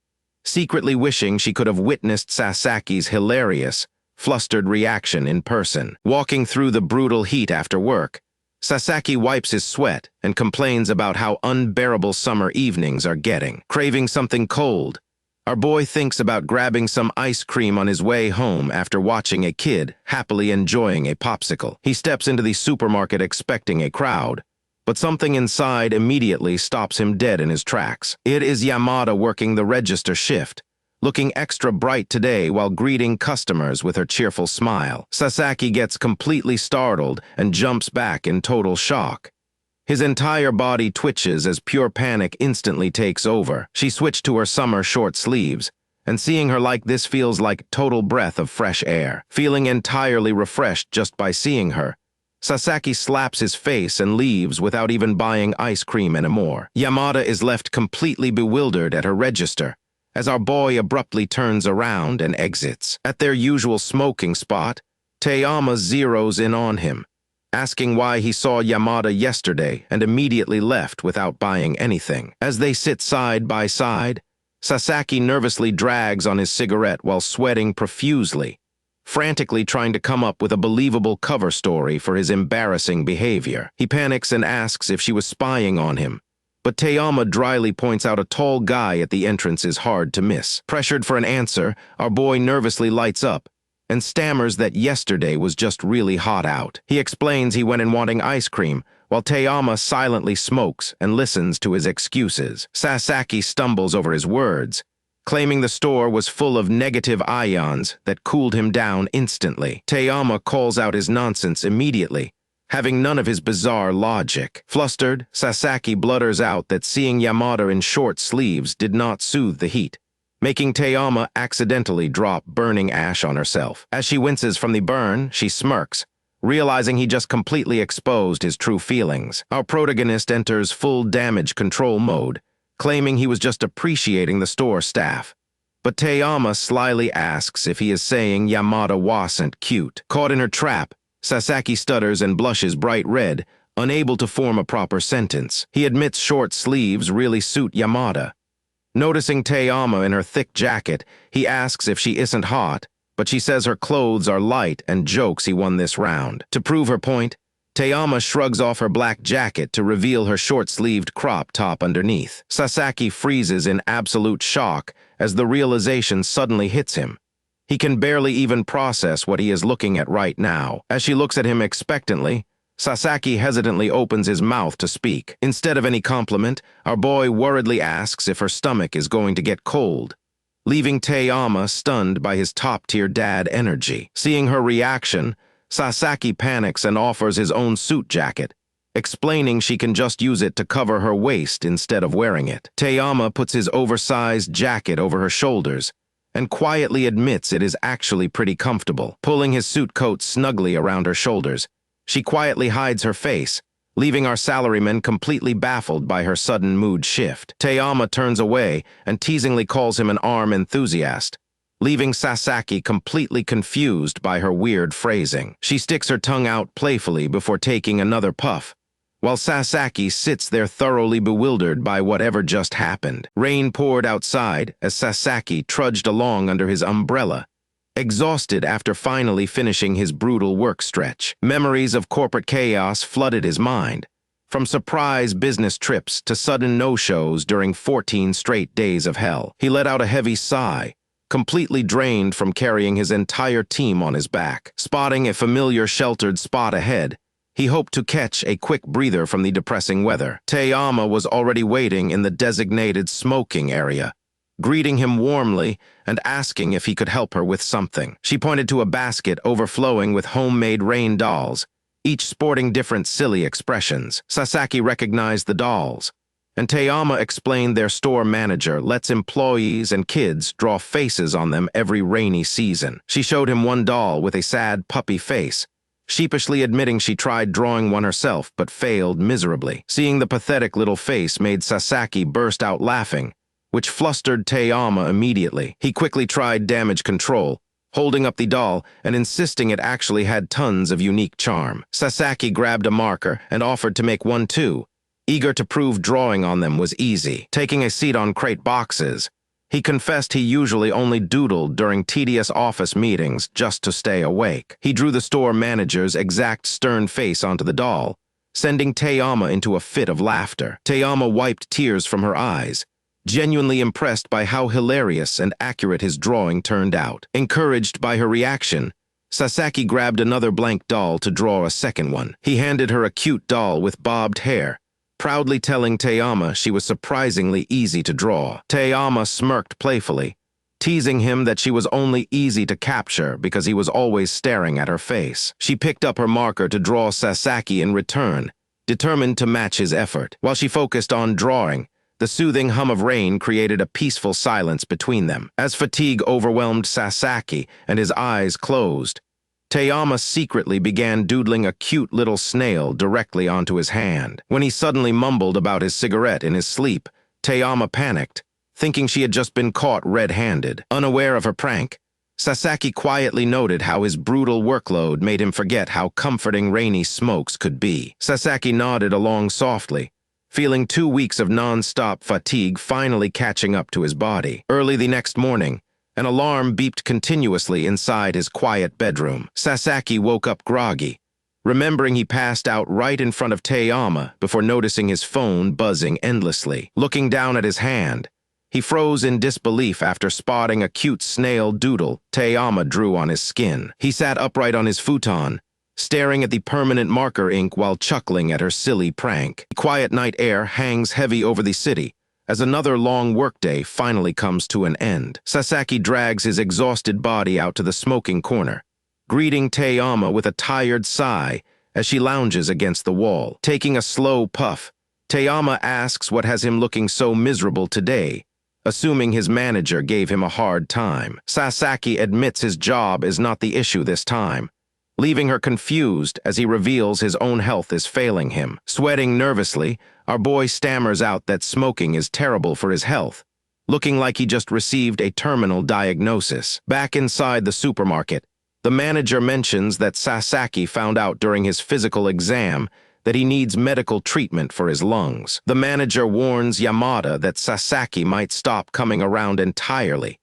[SPEAKER 1] secretly wishing she could have witnessed Sasaki's hilarious, flustered reaction in person. Walking through the brutal heat after work, Sasaki wipes his sweat and complains about how unbearable summer evenings are getting. Craving something cold, our boy thinks about grabbing some ice cream on his way home after watching a kid happily enjoying a popsicle. He steps into the supermarket expecting a crowd, but something inside immediately stops him dead in his tracks. It is Yamada working the register shift, looking extra bright today while greeting customers with her cheerful smile. Sasaki gets completely startled and jumps back in total shock. His entire body twitches as pure panic instantly takes over. She switched to her summer short sleeves, and seeing her like this feels like total breath of fresh air. Feeling entirely refreshed just by seeing her, Sasaki slaps his face and leaves without even buying ice cream anymore. Yamada is left completely bewildered at her register, as our boy abruptly turns around and exits. At their usual smoking spot, Taeyama zeroes in on him, asking why he saw Yamada yesterday and immediately left without buying anything. As they sit side by side, Sasaki nervously drags on his cigarette while sweating profusely, frantically trying to come up with a believable cover story for his embarrassing behavior. He panics and asks if she was spying on him, but Taeyama dryly points out a tall guy at the entrance is hard to miss. Pressured for an answer, our boy nervously lights up and stammers that yesterday was just really hot out. He explains he went in wanting ice cream, while Taeyama silently smokes and listens to his excuses. Sasaki stumbles over his words, claiming the store was full of negative ions that cooled him down instantly. Taeyama calls out his nonsense immediately, having none of his bizarre logic. Flustered, Sasaki blutters out that seeing Yamada in short sleeves did not soothe the heat, making Taeyama accidentally drop burning ash on herself. As she winces from the burn, she smirks, realizing he just completely exposed his true feelings. Our protagonist enters full damage control mode, claiming he was just appreciating the store staff. But Taeyama slyly asks if he is saying Yamada wasn't cute. Caught in her trap, Sasaki stutters and blushes bright red, unable to form a proper sentence. He admits short sleeves really suit Yamada. Noticing Taeyama in her thick jacket, he asks if she isn't hot, but she says her clothes are light and jokes he won this round. To prove her point, Taeyama shrugs off her black jacket to reveal her short-sleeved crop top underneath. Sasaki freezes in absolute shock as the realization suddenly hits him. He can barely even process what he is looking at right now. As she looks at him expectantly, Sasaki hesitantly opens his mouth to speak. Instead of any compliment, our boy worriedly asks if her stomach is going to get cold, leaving Taeyama stunned by his top-tier dad energy. Seeing her reaction, Sasaki panics and offers his own suit jacket, explaining she can just use it to cover her waist instead of wearing it. Taeyama puts his oversized jacket over her shoulders and quietly admits it is actually pretty comfortable. Pulling his suit coat snugly around her shoulders, she quietly hides her face, leaving our salaryman completely baffled by her sudden mood shift. Taeyama turns away and teasingly calls him an arm enthusiast, leaving Sasaki completely confused by her weird phrasing. She sticks her tongue out playfully before taking another puff, while Sasaki sits there thoroughly bewildered by whatever just happened. Rain poured outside as Sasaki trudged along under his umbrella, exhausted after finally finishing his brutal work stretch. Memories of corporate chaos flooded his mind, from surprise business trips to sudden no-shows during 14 straight days of hell. He let out a heavy sigh, completely drained from carrying his entire team on his back. Spotting a familiar sheltered spot ahead, he hoped to catch a quick breather from the depressing weather. Taeyama was already waiting in the designated smoking area, greeting him warmly and asking if he could help her with something. She pointed to a basket overflowing with homemade rain dolls, each sporting different silly expressions. Sasaki recognized the dolls, and Taeyama explained their store manager lets employees and kids draw faces on them every rainy season. She showed him one doll with a sad puppy face, sheepishly admitting she tried drawing one herself but failed miserably. Seeing the pathetic little face made Sasaki burst out laughing, which flustered Taeyama immediately. He quickly tried damage control, holding up the doll and insisting it actually had tons of unique charm. Sasaki grabbed a marker and offered to make one too, eager to prove drawing on them was easy. Taking a seat on crate boxes, he confessed he usually only doodled during tedious office meetings just to stay awake. He drew the store manager's exact stern face onto the doll, sending Taeyama into a fit of laughter. Taeyama wiped tears from her eyes, genuinely impressed by how hilarious and accurate his drawing turned out. Encouraged by her reaction, Sasaki grabbed another blank doll to draw a second one. He handed her a cute doll with bobbed hair, proudly telling Taeyama she was surprisingly easy to draw. Taeyama smirked playfully, teasing him that she was only easy to capture because he was always staring at her face. She picked up her marker to draw Sasaki in return, determined to match his effort. While she focused on drawing, the soothing hum of rain created a peaceful silence between them. As fatigue overwhelmed Sasaki and his eyes closed, Taeyama secretly began doodling a cute little snail directly onto his hand. When he suddenly mumbled about his cigarette in his sleep, Taeyama panicked, thinking she had just been caught red-handed. Unaware of her prank, Sasaki quietly noted how his brutal workload made him forget how comforting rainy smokes could be. Sasaki nodded along softly, feeling 2 weeks of non-stop fatigue finally catching up to his body. Early the next morning, an alarm beeped continuously inside his quiet bedroom. Sasaki woke up groggy, remembering he passed out right in front of Taeyama before noticing his phone buzzing endlessly. Looking down at his hand, he froze in disbelief after spotting a cute snail doodle Taeyama drew on his skin. He sat upright on his futon, staring at the permanent marker ink while chuckling at her silly prank. The quiet night air hangs heavy over the city as another long workday finally comes to an end. Sasaki drags his exhausted body out to the smoking corner, greeting Taeyama with a tired sigh as she lounges against the wall. Taking a slow puff, Taeyama asks what has him looking so miserable today, assuming his manager gave him a hard time. Sasaki admits his job is not the issue this time, leaving her confused as he reveals his own health is failing him. Sweating nervously, our boy stammers out that smoking is terrible for his health, looking like he just received a terminal diagnosis. Back inside the supermarket, the manager mentions that Sasaki found out during his physical exam that he needs medical treatment for his lungs. The manager warns Yamada that Sasaki might stop coming around entirely,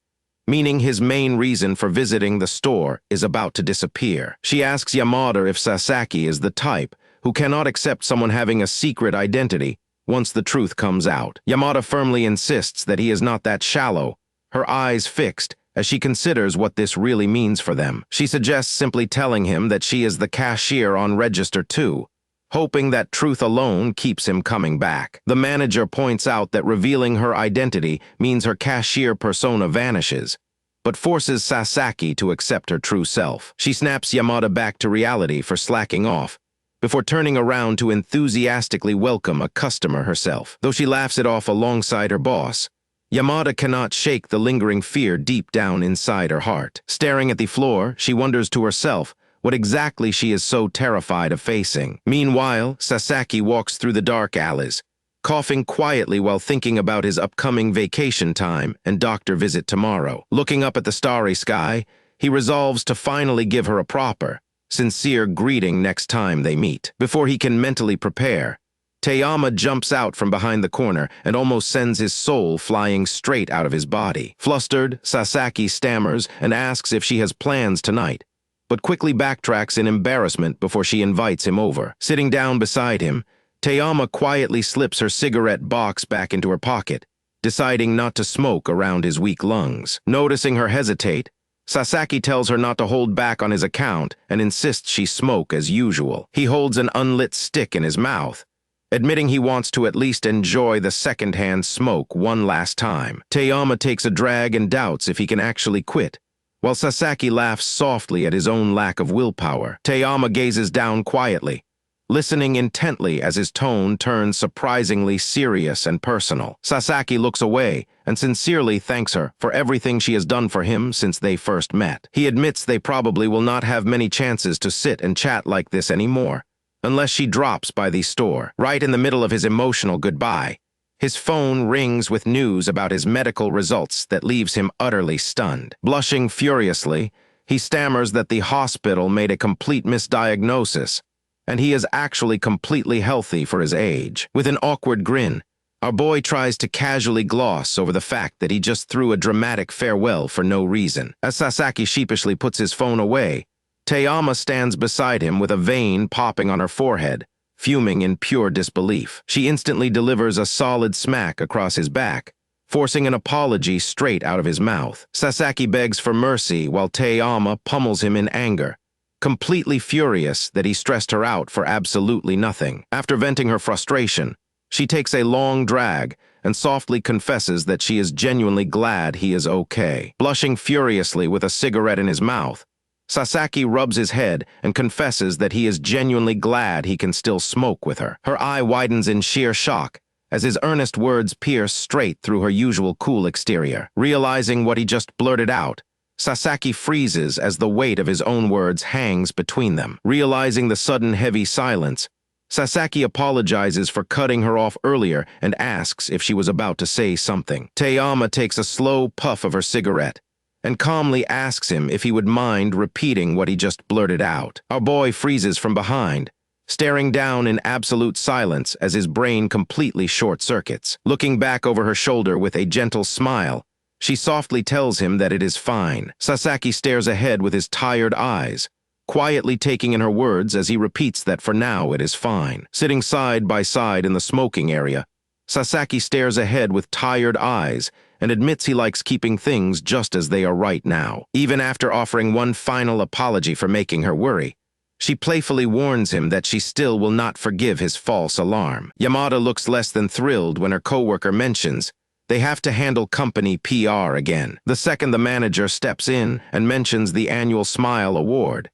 [SPEAKER 1] meaning his main reason for visiting the store is about to disappear. She asks Yamada if Sasaki is the type who cannot accept someone having a secret identity once the truth comes out. Yamada firmly insists that he is not that shallow, her eyes fixed as she considers what this really means for them. She suggests simply telling him that she is the cashier on Register 2, hoping that truth alone keeps him coming back. The manager points out that revealing her identity means her cashier persona vanishes, but forces Sasaki to accept her true self. She snaps Yamada back to reality for slacking off, before turning around to enthusiastically welcome a customer herself. Though she laughs it off alongside her boss, Yamada cannot shake the lingering fear deep down inside her heart. Staring at the floor, she wonders to herself what exactly she is so terrified of facing. Meanwhile, Sasaki walks through the dark alleys, coughing quietly while thinking about his upcoming vacation time and doctor visit tomorrow. Looking up at the starry sky, he resolves to finally give her a proper, sincere greeting next time they meet. Before he can mentally prepare, Taeyama jumps out from behind the corner and almost sends his soul flying straight out of his body. Flustered, Sasaki stammers and asks if she has plans tonight, but quickly backtracks in embarrassment before she invites him over. Sitting down beside him, Taeyama quietly slips her cigarette box back into her pocket, deciding not to smoke around his weak lungs. Noticing her hesitate, Sasaki tells her not to hold back on his account and insists she smoke as usual. He holds an unlit stick in his mouth, admitting he wants to at least enjoy the second-hand smoke one last time. Taeyama takes a drag and doubts if he can actually quit, while Sasaki laughs softly at his own lack of willpower. Taeyama gazes down quietly, listening intently as his tone turns surprisingly serious and personal. Sasaki looks away and sincerely thanks her for everything she has done for him since they first met. He admits they probably will not have many chances to sit and chat like this anymore, unless she drops by the store. Right in the middle of his emotional goodbye, his phone rings with news about his medical results that leaves him utterly stunned. Blushing furiously, he stammers that the hospital made a complete misdiagnosis, and he is actually completely healthy for his age. With an awkward grin, our boy tries to casually gloss over the fact that he just threw a dramatic farewell for no reason. As Sasaki sheepishly puts his phone away, Taeyama stands beside him with a vein popping on her forehead, fuming in pure disbelief. She instantly delivers a solid smack across his back, forcing an apology straight out of his mouth. Sasaki begs for mercy while Taeyama pummels him in anger, completely furious that he stressed her out for absolutely nothing. After venting her frustration, she takes a long drag and softly confesses that she is genuinely glad he is okay. Blushing furiously with a cigarette in his mouth, Sasaki rubs his head and confesses that he is genuinely glad he can still smoke with her. Her eye widens in sheer shock as his earnest words pierce straight through her usual cool exterior. Realizing what he just blurted out, Sasaki freezes as the weight of his own words hangs between them. Realizing the sudden heavy silence, Sasaki apologizes for cutting her off earlier and asks if she was about to say something. Teyama takes a slow puff of her cigarette and calmly asks him if he would mind repeating what he just blurted out. Our boy freezes from behind, staring down in absolute silence as his brain completely short-circuits. Looking back over her shoulder with a gentle smile, she softly tells him that it is fine. Sasaki stares ahead with his tired eyes, quietly taking in her words as he repeats that for now it is fine. Sitting side by side in the smoking area, Sasaki stares ahead with tired eyes and admits he likes keeping things just as they are right now. Even after offering one final apology for making her worry, she playfully warns him that she still will not forgive his false alarm. Yamada looks less than thrilled when her coworker mentions they have to handle company PR again. The second the manager steps in and mentions the annual Smile Award,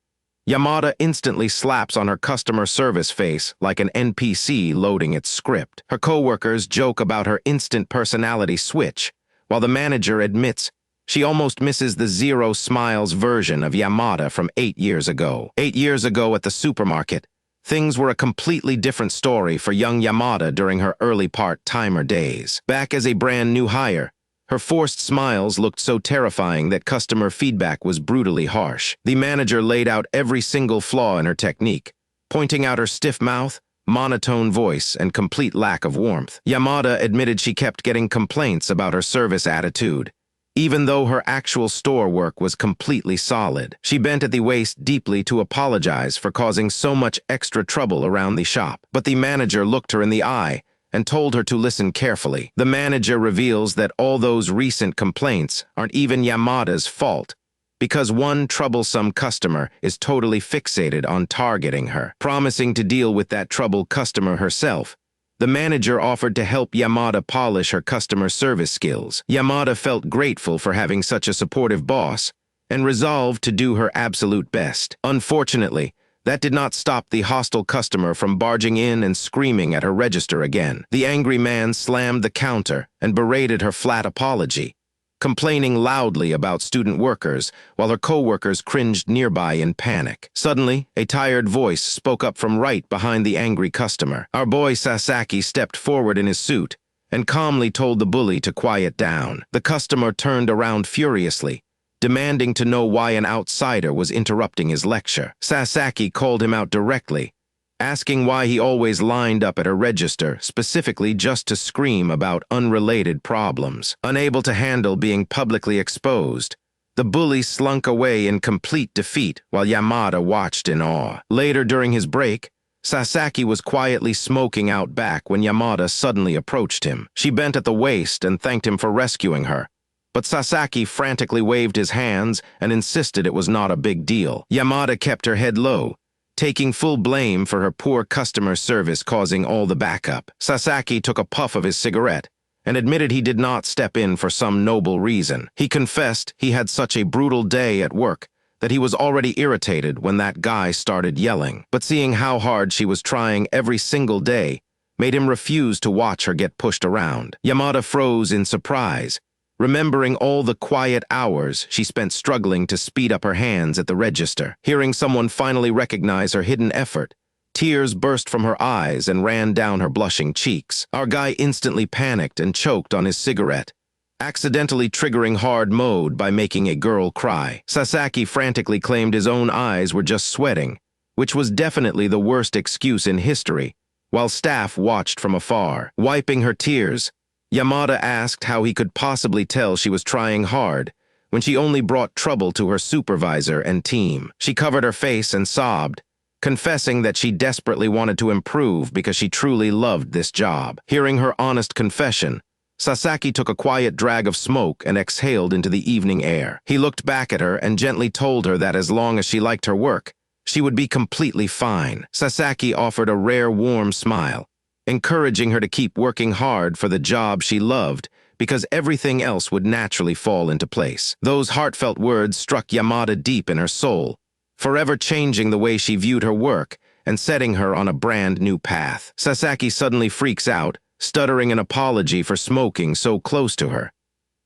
[SPEAKER 1] Yamada instantly slaps on her customer service face like an NPC loading its script. Her coworkers joke about her instant personality switch, while the manager admits she almost misses the Zero Smiles version of Yamada from 8 years ago. 8 years ago at the supermarket, things were a completely different story for young Yamada during her early part-timer days. Back as a brand new hire, her forced smiles looked so terrifying that customer feedback was brutally harsh. The manager laid out every single flaw in her technique, pointing out her stiff mouth, monotone voice, and complete lack of warmth. Yamada admitted she kept getting complaints about her service attitude, even though her actual store work was completely solid. She bent at the waist deeply to apologize for causing so much extra trouble around the shop, but the manager looked her in the eye and told her to listen carefully. The manager reveals that all those recent complaints aren't even Yamada's fault, because one troublesome customer is totally fixated on targeting her. Promising to deal with that troubled customer herself, the manager offered to help Yamada polish her customer service skills. Yamada felt grateful for having such a supportive boss and resolved to do her absolute best. Unfortunately, that did not stop the hostile customer from barging in and screaming at her register again. The angry man slammed the counter and berated her flat apology, complaining loudly about student workers while her coworkers cringed nearby in panic. Suddenly, a tired voice spoke up from right behind the angry customer. Our boy Sasaki stepped forward in his suit and calmly told the bully to quiet down. The customer turned around furiously, demanding to know why an outsider was interrupting his lecture. Sasaki called him out directly, asking why he always lined up at a register specifically just to scream about unrelated problems. Unable to handle being publicly exposed, the bully slunk away in complete defeat while Yamada watched in awe. Later during his break, Sasaki was quietly smoking out back when Yamada suddenly approached him. She bent at the waist and thanked him for rescuing her, but Sasaki frantically waved his hands and insisted it was not a big deal. Yamada kept her head low, taking full blame for her poor customer service causing all the backup. Sasaki took a puff of his cigarette and admitted he did not step in for some noble reason. He confessed he had such a brutal day at work that he was already irritated when that guy started yelling. But seeing how hard she was trying every single day made him refuse to watch her get pushed around. Yamada froze in surprise, remembering all the quiet hours she spent struggling to speed up her hands at the register. Hearing someone finally recognize her hidden effort, tears burst from her eyes and ran down her blushing cheeks. Our guy instantly panicked and choked on his cigarette, accidentally triggering hard mode by making a girl cry. Sasaki frantically claimed his own eyes were just sweating, which was definitely the worst excuse in history, while staff watched from afar. Wiping her tears, Yamada asked how he could possibly tell she was trying hard when she only brought trouble to her supervisor and team. She covered her face and sobbed, confessing that she desperately wanted to improve because she truly loved this job. Hearing her honest confession, Sasaki took a quiet drag of smoke and exhaled into the evening air. He looked back at her and gently told her that as long as she liked her work, she would be completely fine. Sasaki offered a rare warm smile, encouraging her to keep working hard for the job she loved because everything else would naturally fall into place. Those heartfelt words struck Yamada deep in her soul, forever changing the way she viewed her work and setting her on a brand new path. Sasaki suddenly freaks out, stuttering an apology for smoking so close to her.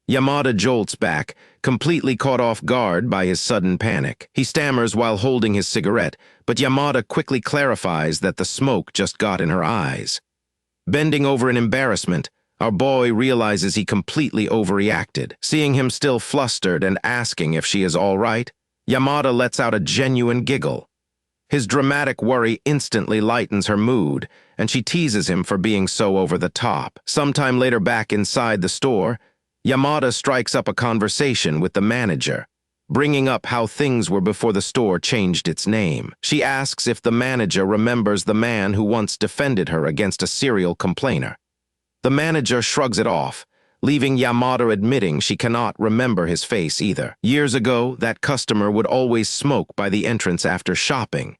[SPEAKER 1] Yamada jolts back, completely caught off guard by his sudden panic. He stammers while holding his cigarette, but Yamada quickly clarifies that the smoke just got in her eyes. Bending over in embarrassment, our boy realizes he completely overreacted. Seeing him still flustered and asking if she is all right, Yamada lets out a genuine giggle. His dramatic worry instantly lightens her mood, and she teases him for being so over the top. Sometime later back inside the store, Yamada strikes up a conversation with the manager, bringing up how things were before the store changed its name. She asks if the manager remembers the man who once defended her against a serial complainer. The manager shrugs it off, leaving Yamada admitting she cannot remember his face either. Years ago, that customer would always smoke by the entrance after shopping.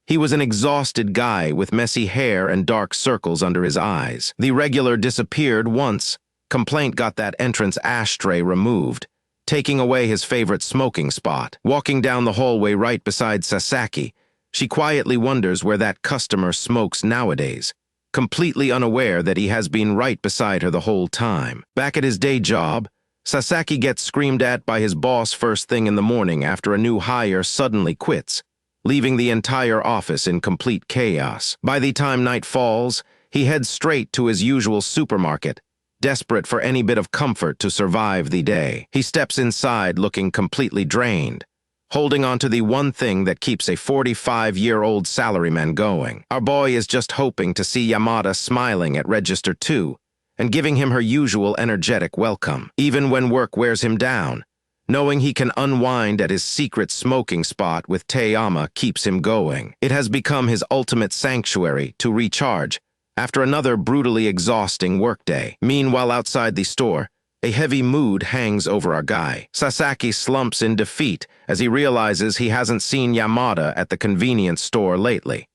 [SPEAKER 1] He was an exhausted guy with messy hair and dark circles under his eyes. The regular disappeared once. Complaint got that entrance ashtray removed, taking away his favorite smoking spot. Walking down the hallway right beside Sasaki, she quietly wonders where that customer smokes nowadays, completely unaware that he has been right beside her the whole time. Back at his day job, Sasaki gets screamed at by his boss first thing in the morning after a new hire suddenly quits, leaving the entire office in complete chaos. By the time night falls, he heads straight to his usual supermarket, desperate for any bit of comfort to survive the day. He steps inside looking completely drained, holding on to the one thing that keeps a 45-year-old salaryman going. Our boy is just hoping to see Yamada smiling at Register 2 and giving him her usual energetic welcome. Even when work wears him down, knowing he can unwind at his secret smoking spot with Taeyama keeps him going. It has become his ultimate sanctuary to recharge after another brutally exhausting workday. Meanwhile, outside the store, a heavy mood hangs over our guy. Sasaki slumps in defeat as he realizes he hasn't seen Yamada at the convenience store lately.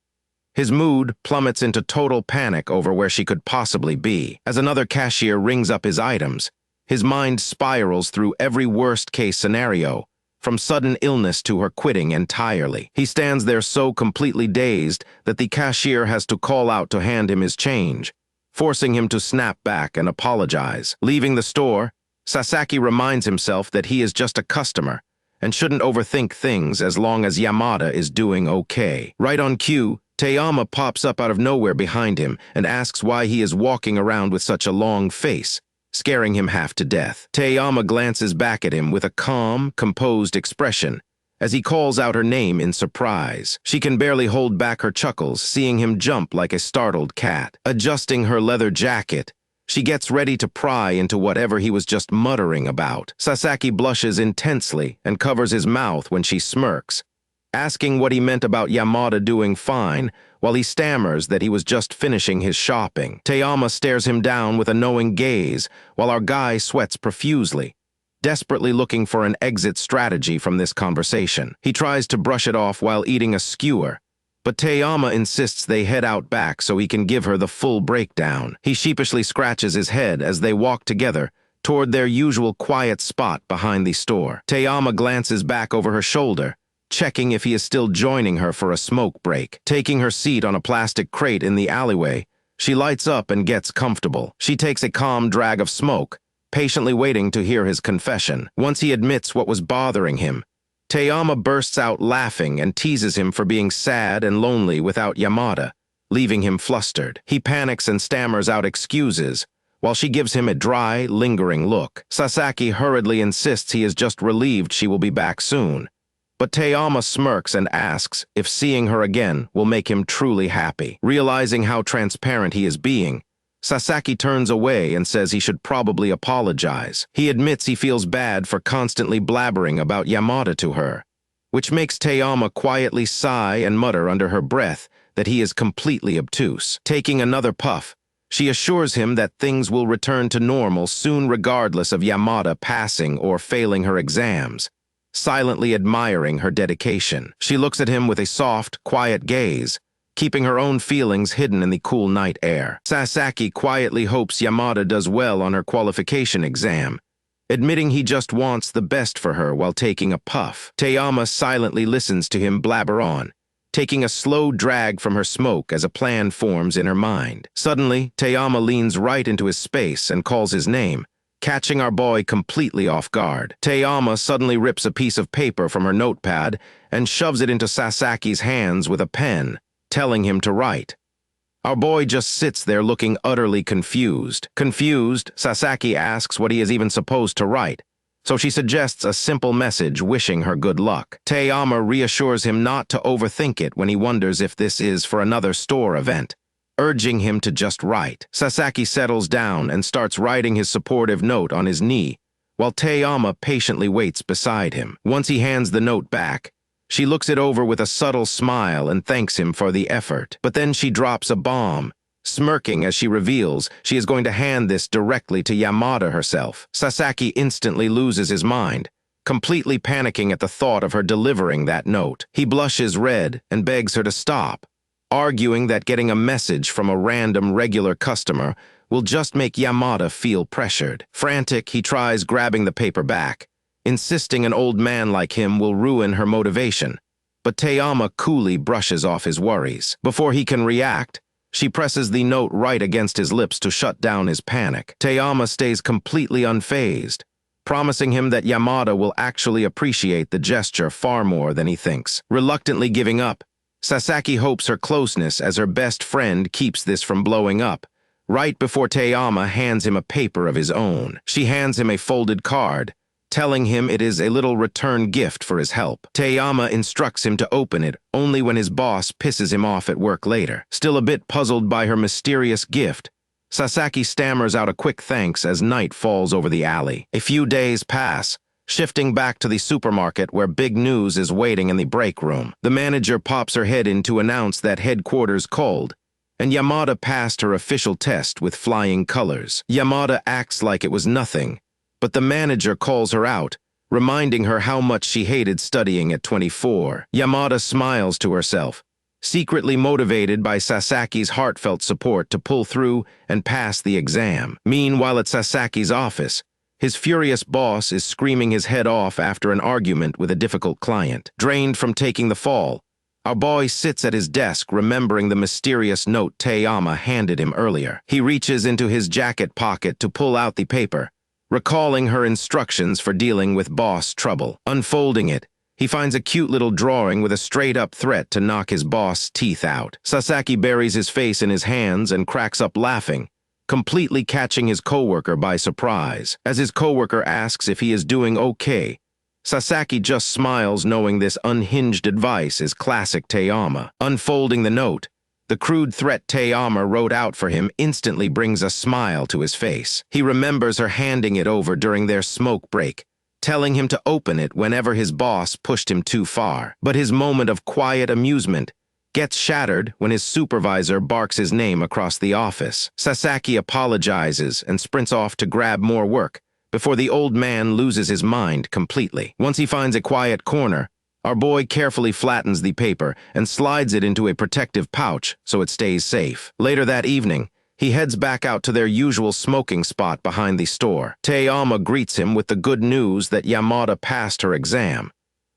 [SPEAKER 1] His mood plummets into total panic over where she could possibly be. As another cashier rings up his items, his mind spirals through every worst-case scenario, from sudden illness to her quitting entirely. He stands there so completely dazed that the cashier has to call out to hand him his change, forcing him to snap back and apologize. Leaving the store, Sasaki reminds himself that he is just a customer and shouldn't overthink things as long as Yamada is doing okay. Right on cue, Taeyama pops up out of nowhere behind him and asks why he is walking around with such a long face, scaring him half to death. Taeyama glances back at him with a calm, composed expression as he calls out her name in surprise. She can barely hold back her chuckles, seeing him jump like a startled cat. Adjusting her leather jacket, she gets ready to pry into whatever he was just muttering about. Sasaki blushes intensely and covers his mouth when she smirks, asking what he meant about Yamada doing fine, while he stammers that he was just finishing his shopping. Taeyama stares him down with a knowing gaze, while our guy sweats profusely, desperately looking for an exit strategy from this conversation. He tries to brush it off while eating a skewer, but Taeyama insists they head out back so he can give her the full breakdown. He sheepishly scratches his head as they walk together toward their usual quiet spot behind the store. Taeyama glances back over her shoulder, checking if he is still joining her for a smoke break. Taking her seat on a plastic crate in the alleyway, she lights up and gets comfortable. She takes a calm drag of smoke, patiently waiting to hear his confession. Once he admits what was bothering him, Taeyama bursts out laughing and teases him for being sad and lonely without Yamada, leaving him flustered. He panics and stammers out excuses, while she gives him a dry, lingering look. Sasaki hurriedly insists he is just relieved she will be back soon, but Taeyama smirks and asks if seeing her again will make him truly happy. Realizing how transparent he is being, Sasaki turns away and says he should probably apologize. He admits he feels bad for constantly blabbering about Yamada to her, which makes Taeyama quietly sigh and mutter under her breath that he is completely obtuse. Taking another puff, she assures him that things will return to normal soon regardless of Yamada passing or failing her exams, silently admiring her dedication. She looks at him with a soft, quiet gaze, keeping her own feelings hidden in the cool night air. Sasaki quietly hopes Yamada does well on her qualification exam, admitting he just wants the best for her while taking a puff. Taeyama silently listens to him blabber on, taking a slow drag from her smoke as a plan forms in her mind. Suddenly, Taeyama leans right into his space and calls his name, catching our boy completely off guard. Taeyama suddenly rips a piece of paper from her notepad and shoves it into Sasaki's hands with a pen, telling him to write. Our boy just sits there looking utterly confused. Confused, Sasaki asks what he is even supposed to write, so she suggests a simple message wishing her good luck. Taeyama reassures him not to overthink it when he wonders if this is for another store event, urging him to just write. Sasaki settles down and starts writing his supportive note on his knee, while Taeyama patiently waits beside him. Once he hands the note back, she looks it over with a subtle smile and thanks him for the effort. But then she drops a bomb, smirking as she reveals she is going to hand this directly to Yamada herself. Sasaki instantly loses his mind, completely panicking at the thought of her delivering that note. He blushes red and begs her to stop, arguing that getting a message from a random regular customer will just make Yamada feel pressured. Frantic, he tries grabbing the paper back, insisting an old man like him will ruin her motivation. But Taeyama coolly brushes off his worries. Before he can react, she presses the note right against his lips to shut down his panic. Taeyama stays completely unfazed, promising him that Yamada will actually appreciate the gesture far more than he thinks. Reluctantly giving up, Sasaki hopes her closeness as her best friend keeps this from blowing up. Right before Taeyama hands him a paper of his own, she hands him a folded card, telling him it is a little return gift for his help. Taeyama instructs him to open it only when his boss pisses him off at work later. Still a bit puzzled by her mysterious gift, Sasaki stammers out a quick thanks as night falls over the alley. A few days pass, shifting back to the supermarket where big news is waiting in the break room. The manager pops her head in to announce that headquarters called, and Yamada passed her official test with flying colors. Yamada acts like it was nothing, but the manager calls her out, reminding her how much she hated studying at 24. Yamada smiles to herself, secretly motivated by Sasaki's heartfelt support to pull through and pass the exam. Meanwhile, at Sasaki's office, his furious boss is screaming his head off after an argument with a difficult client. Drained from taking the fall, our boy sits at his desk remembering the mysterious note Taeyama handed him earlier. He reaches into his jacket pocket to pull out the paper, recalling her instructions for dealing with boss trouble. Unfolding it, he finds a cute little drawing with a straight-up threat to knock his boss' teeth out. Sasaki buries his face in his hands and cracks up laughing, completely catching his coworker by surprise. As his coworker asks if he is doing okay, Sasaki just smiles, knowing this unhinged advice is classic Taeyama. Unfolding the note, the crude threat Taeyama wrote out for him instantly brings a smile to his face. He remembers her handing it over during their smoke break, telling him to open it whenever his boss pushed him too far. But his moment of quiet amusement gets shattered when his supervisor barks his name across the office. Sasaki apologizes and sprints off to grab more work before the old man loses his mind completely. Once he finds a quiet corner, our boy carefully flattens the paper and slides it into a protective pouch so it stays safe. Later that evening, he heads back out to their usual smoking spot behind the store. Taeyama greets him with the good news that Yamada passed her exam,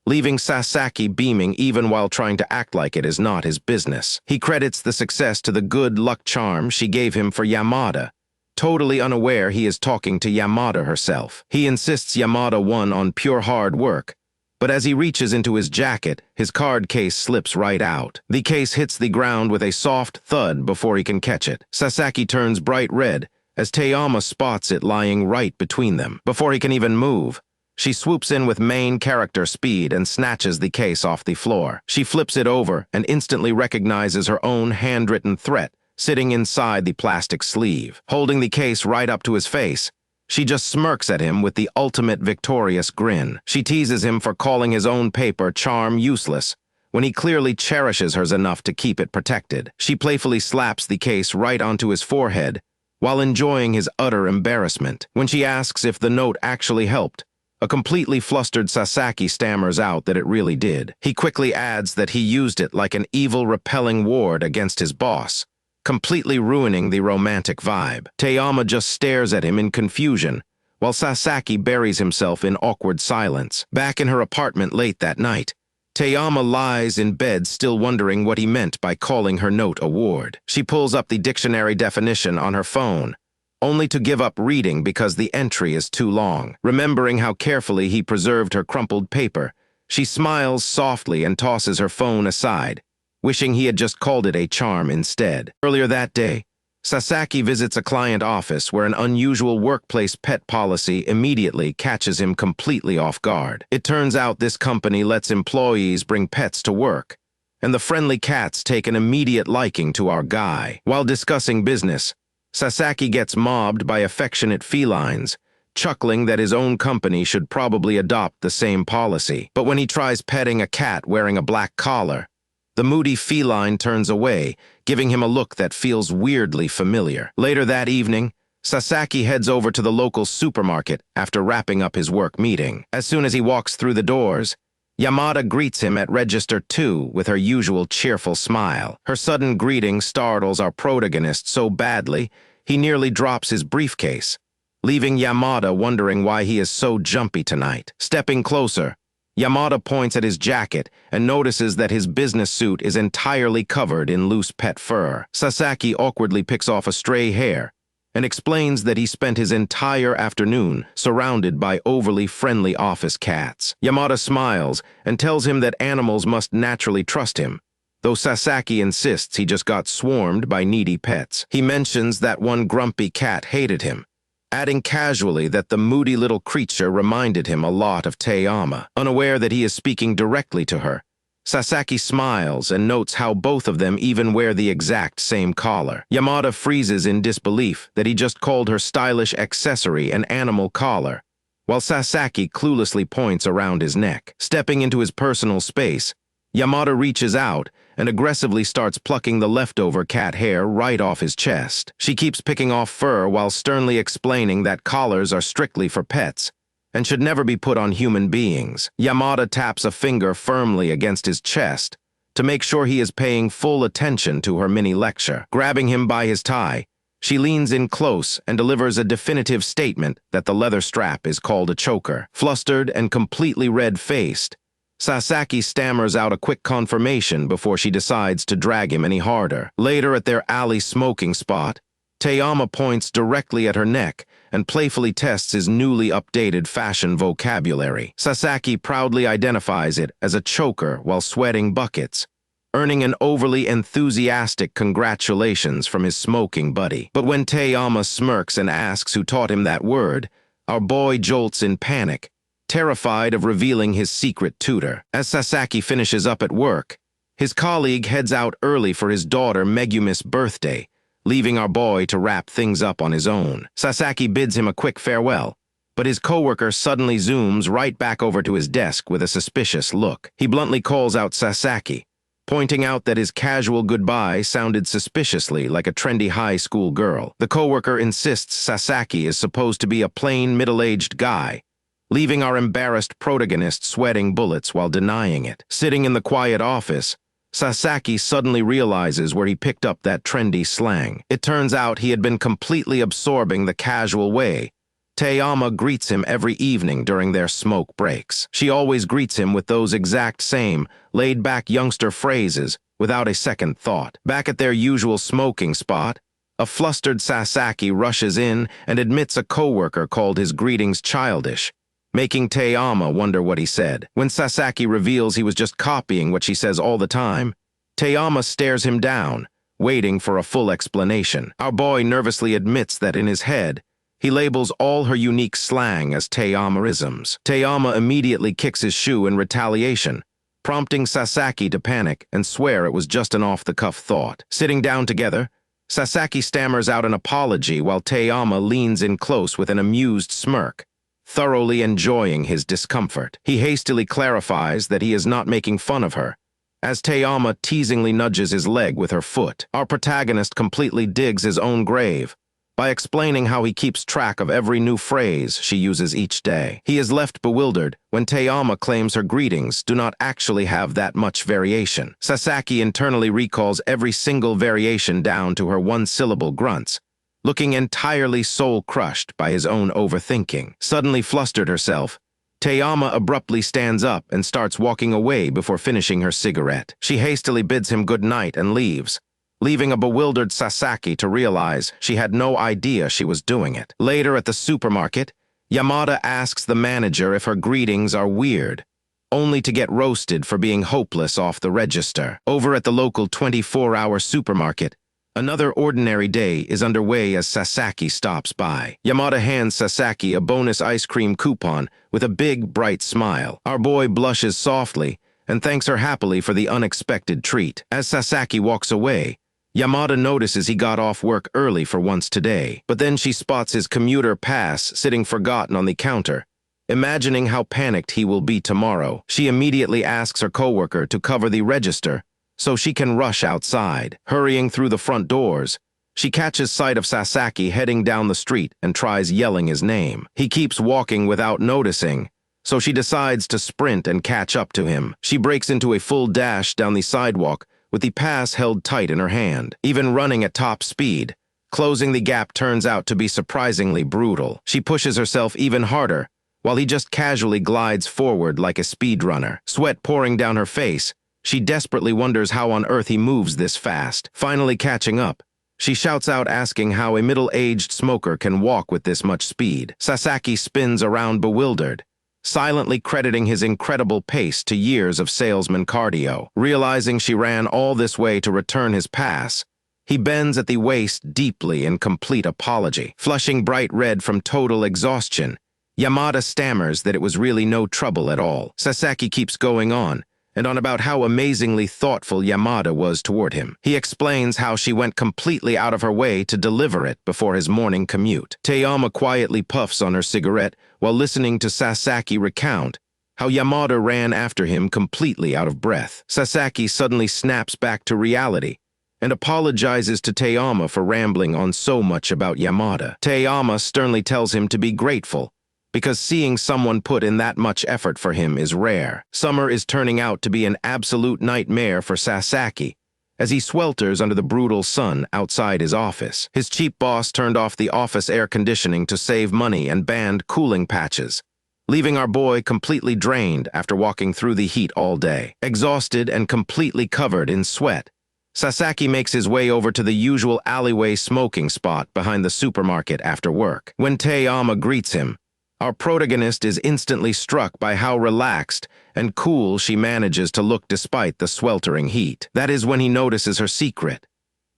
[SPEAKER 1] leaving Sasaki beaming even while trying to act like it is not his business. He credits the success to the good luck charm she gave him for Yamada, totally unaware he is talking to Yamada herself. He insists Yamada won on pure hard work, but as he reaches into his jacket, his card case slips right out. The case hits the ground with a soft thud before he can catch it. Sasaki turns bright red as Taeyama spots it lying right between them. Before he can even move, she swoops in with main character speed and snatches the case off the floor. She flips it over and instantly recognizes her own handwritten threat sitting inside the plastic sleeve. Holding the case right up to his face, she just smirks at him with the ultimate victorious grin. She teases him for calling his own paper charm useless when he clearly cherishes hers enough to keep it protected. She playfully slaps the case right onto his forehead while enjoying his utter embarrassment. When she asks if the note actually helped, a completely flustered Sasaki stammers out that it really did. He quickly adds that he used it like an evil repelling ward against his boss, completely ruining the romantic vibe. Taeyama just stares at him in confusion, while Sasaki buries himself in awkward silence. Back in her apartment late that night, Taeyama lies in bed still wondering what he meant by calling her note a ward. She pulls up the dictionary definition on her phone, only to give up reading because the entry is too long. Remembering how carefully he preserved her crumpled paper, she smiles softly and tosses her phone aside, wishing he had just called it a charm instead. Earlier that day, Sasaki visits a client office where an unusual workplace pet policy immediately catches him completely off guard. It turns out this company lets employees bring pets to work, and the friendly cats take an immediate liking to our guy. While discussing business, Sasaki gets mobbed by affectionate felines, chuckling that his own company should probably adopt the same policy. But when he tries petting a cat wearing a black collar, the moody feline turns away, giving him a look that feels weirdly familiar. Later that evening, Sasaki heads over to the local supermarket after wrapping up his work meeting. As soon as he walks through the doors, Yamada greets him at Register 2 with her usual cheerful smile. Her sudden greeting startles our protagonist so badly, he nearly drops his briefcase, leaving Yamada wondering why he is so jumpy tonight. Stepping closer, Yamada points at his jacket and notices that his business suit is entirely covered in loose pet fur. Sasaki awkwardly picks off a stray hair and explains that he spent his entire afternoon surrounded by overly friendly office cats. Yamada smiles and tells him that animals must naturally trust him, though Sasaki insists he just got swarmed by needy pets. He mentions that one grumpy cat hated him, adding casually that the moody little creature reminded him a lot of Taeyama. Unaware that he is speaking directly to her, Sasaki smiles and notes how both of them even wear the exact same collar. Yamada freezes in disbelief that he just called her stylish accessory an animal collar, while Sasaki cluelessly points around his neck. Stepping into his personal space, Yamada reaches out and aggressively starts plucking the leftover cat hair right off his chest. She keeps picking off fur while sternly explaining that collars are strictly for pets and should never be put on human beings. Yamada taps a finger firmly against his chest to make sure he is paying full attention to her mini lecture. Grabbing him by his tie, she leans in close and delivers a definitive statement that the leather strap is called a choker. Flustered and completely red-faced, Sasaki stammers out a quick confirmation before she decides to drag him any harder. Later at their alley smoking spot, Taeyama points directly at her neck and playfully tests his newly updated fashion vocabulary. Sasaki proudly identifies it as a choker while sweating buckets, earning an overly enthusiastic congratulations from his smoking buddy. But when Taeyama smirks and asks who taught him that word, our boy jolts in panic, terrified of revealing his secret tutor. As Sasaki finishes up at work, his colleague heads out early for his daughter Megumi's birthday, leaving our boy to wrap things up on his own. Sasaki bids him a quick farewell, but his coworker suddenly zooms right back over to his desk with a suspicious look. He bluntly calls out Sasaki, pointing out that his casual goodbye sounded suspiciously like a trendy high school girl. The coworker insists Sasaki is supposed to be a plain middle-aged guy, leaving our embarrassed protagonist sweating bullets while denying it. Sitting in the quiet office, Sasaki suddenly realizes where he picked up that trendy slang. It turns out he had been completely absorbing the casual way Taeyama greets him every evening during their smoke breaks. She always greets him with those exact same, laid-back youngster phrases without a second thought. Back at their usual smoking spot, a flustered Sasaki rushes in and admits a coworker called his greetings childish, making Taeyama wonder what he said. When Sasaki reveals he was just copying what she says all the time, Taeyama stares him down, waiting for a full explanation. Our boy nervously admits that in his head, he labels all her unique slang as Taeyama-isms. Taeyama immediately kicks his shoe in retaliation, prompting Sasaki to panic and swear it was just an off-the-cuff thought. Sitting down together, Sasaki stammers out an apology while Taeyama leans in close with an amused smirk, thoroughly enjoying his discomfort. He hastily clarifies that he is not making fun of her, as Taeyama teasingly nudges his leg with her foot. Our protagonist completely digs his own grave by explaining how he keeps track of every new phrase she uses each day. He is left bewildered when Taeyama claims her greetings do not actually have that much variation. Sasaki internally recalls every single variation down to her one-syllable grunts, looking entirely soul-crushed by his own overthinking. Suddenly flustered herself, Taeyama abruptly stands up and starts walking away before finishing her cigarette. She hastily bids him good night and leaves, leaving a bewildered Sasaki to realize she had no idea she was doing it. Later at the supermarket, Yamada asks the manager if her greetings are weird, only to get roasted for being hopeless off the register. Over at the local 24-hour supermarket, another ordinary day is underway as Sasaki stops by. Yamada hands Sasaki a bonus ice cream coupon with a big, bright smile. Our boy blushes softly and thanks her happily for the unexpected treat. As Sasaki walks away, Yamada notices he got off work early for once today, but then she spots his commuter pass sitting forgotten on the counter. Imagining how panicked he will be tomorrow, she immediately asks her coworker to cover the register so she can rush outside. Hurrying through the front doors, she catches sight of Sasaki heading down the street and tries yelling his name. He keeps walking without noticing, so she decides to sprint and catch up to him. She breaks into a full dash down the sidewalk with the pass held tight in her hand. Even running at top speed, closing the gap turns out to be surprisingly brutal. She pushes herself even harder, while he just casually glides forward like a speedrunner. Sweat pouring down her face, she desperately wonders how on earth he moves this fast. Finally catching up, she shouts out asking how a middle-aged smoker can walk with this much speed. Sasaki spins around bewildered, silently crediting his incredible pace to years of salesman cardio. Realizing she ran all this way to return his pass, he bends at the waist deeply in complete apology. Flushing bright red from total exhaustion, Yamada stammers that it was really no trouble at all. Sasaki keeps going on about how amazingly thoughtful Yamada was toward him. He explains how she went completely out of her way to deliver it before his morning commute. Teyama quietly puffs on her cigarette while listening to Sasaki recount how Yamada ran after him completely out of breath. Sasaki suddenly snaps back to reality and apologizes to Teyama for rambling on so much about Yamada. Teyama sternly tells him to be grateful, because seeing someone put in that much effort for him is rare. Summer is turning out to be an absolute nightmare for Sasaki, as he swelters under the brutal sun outside his office. His cheap boss turned off the office air conditioning to save money and banned cooling patches, leaving our boy completely drained after walking through the heat all day. Exhausted and completely covered in sweat, Sasaki makes his way over to the usual alleyway smoking spot behind the supermarket after work. When Teyama greets him, our protagonist is instantly struck by how relaxed and cool she manages to look despite the sweltering heat. That is when he notices her secret.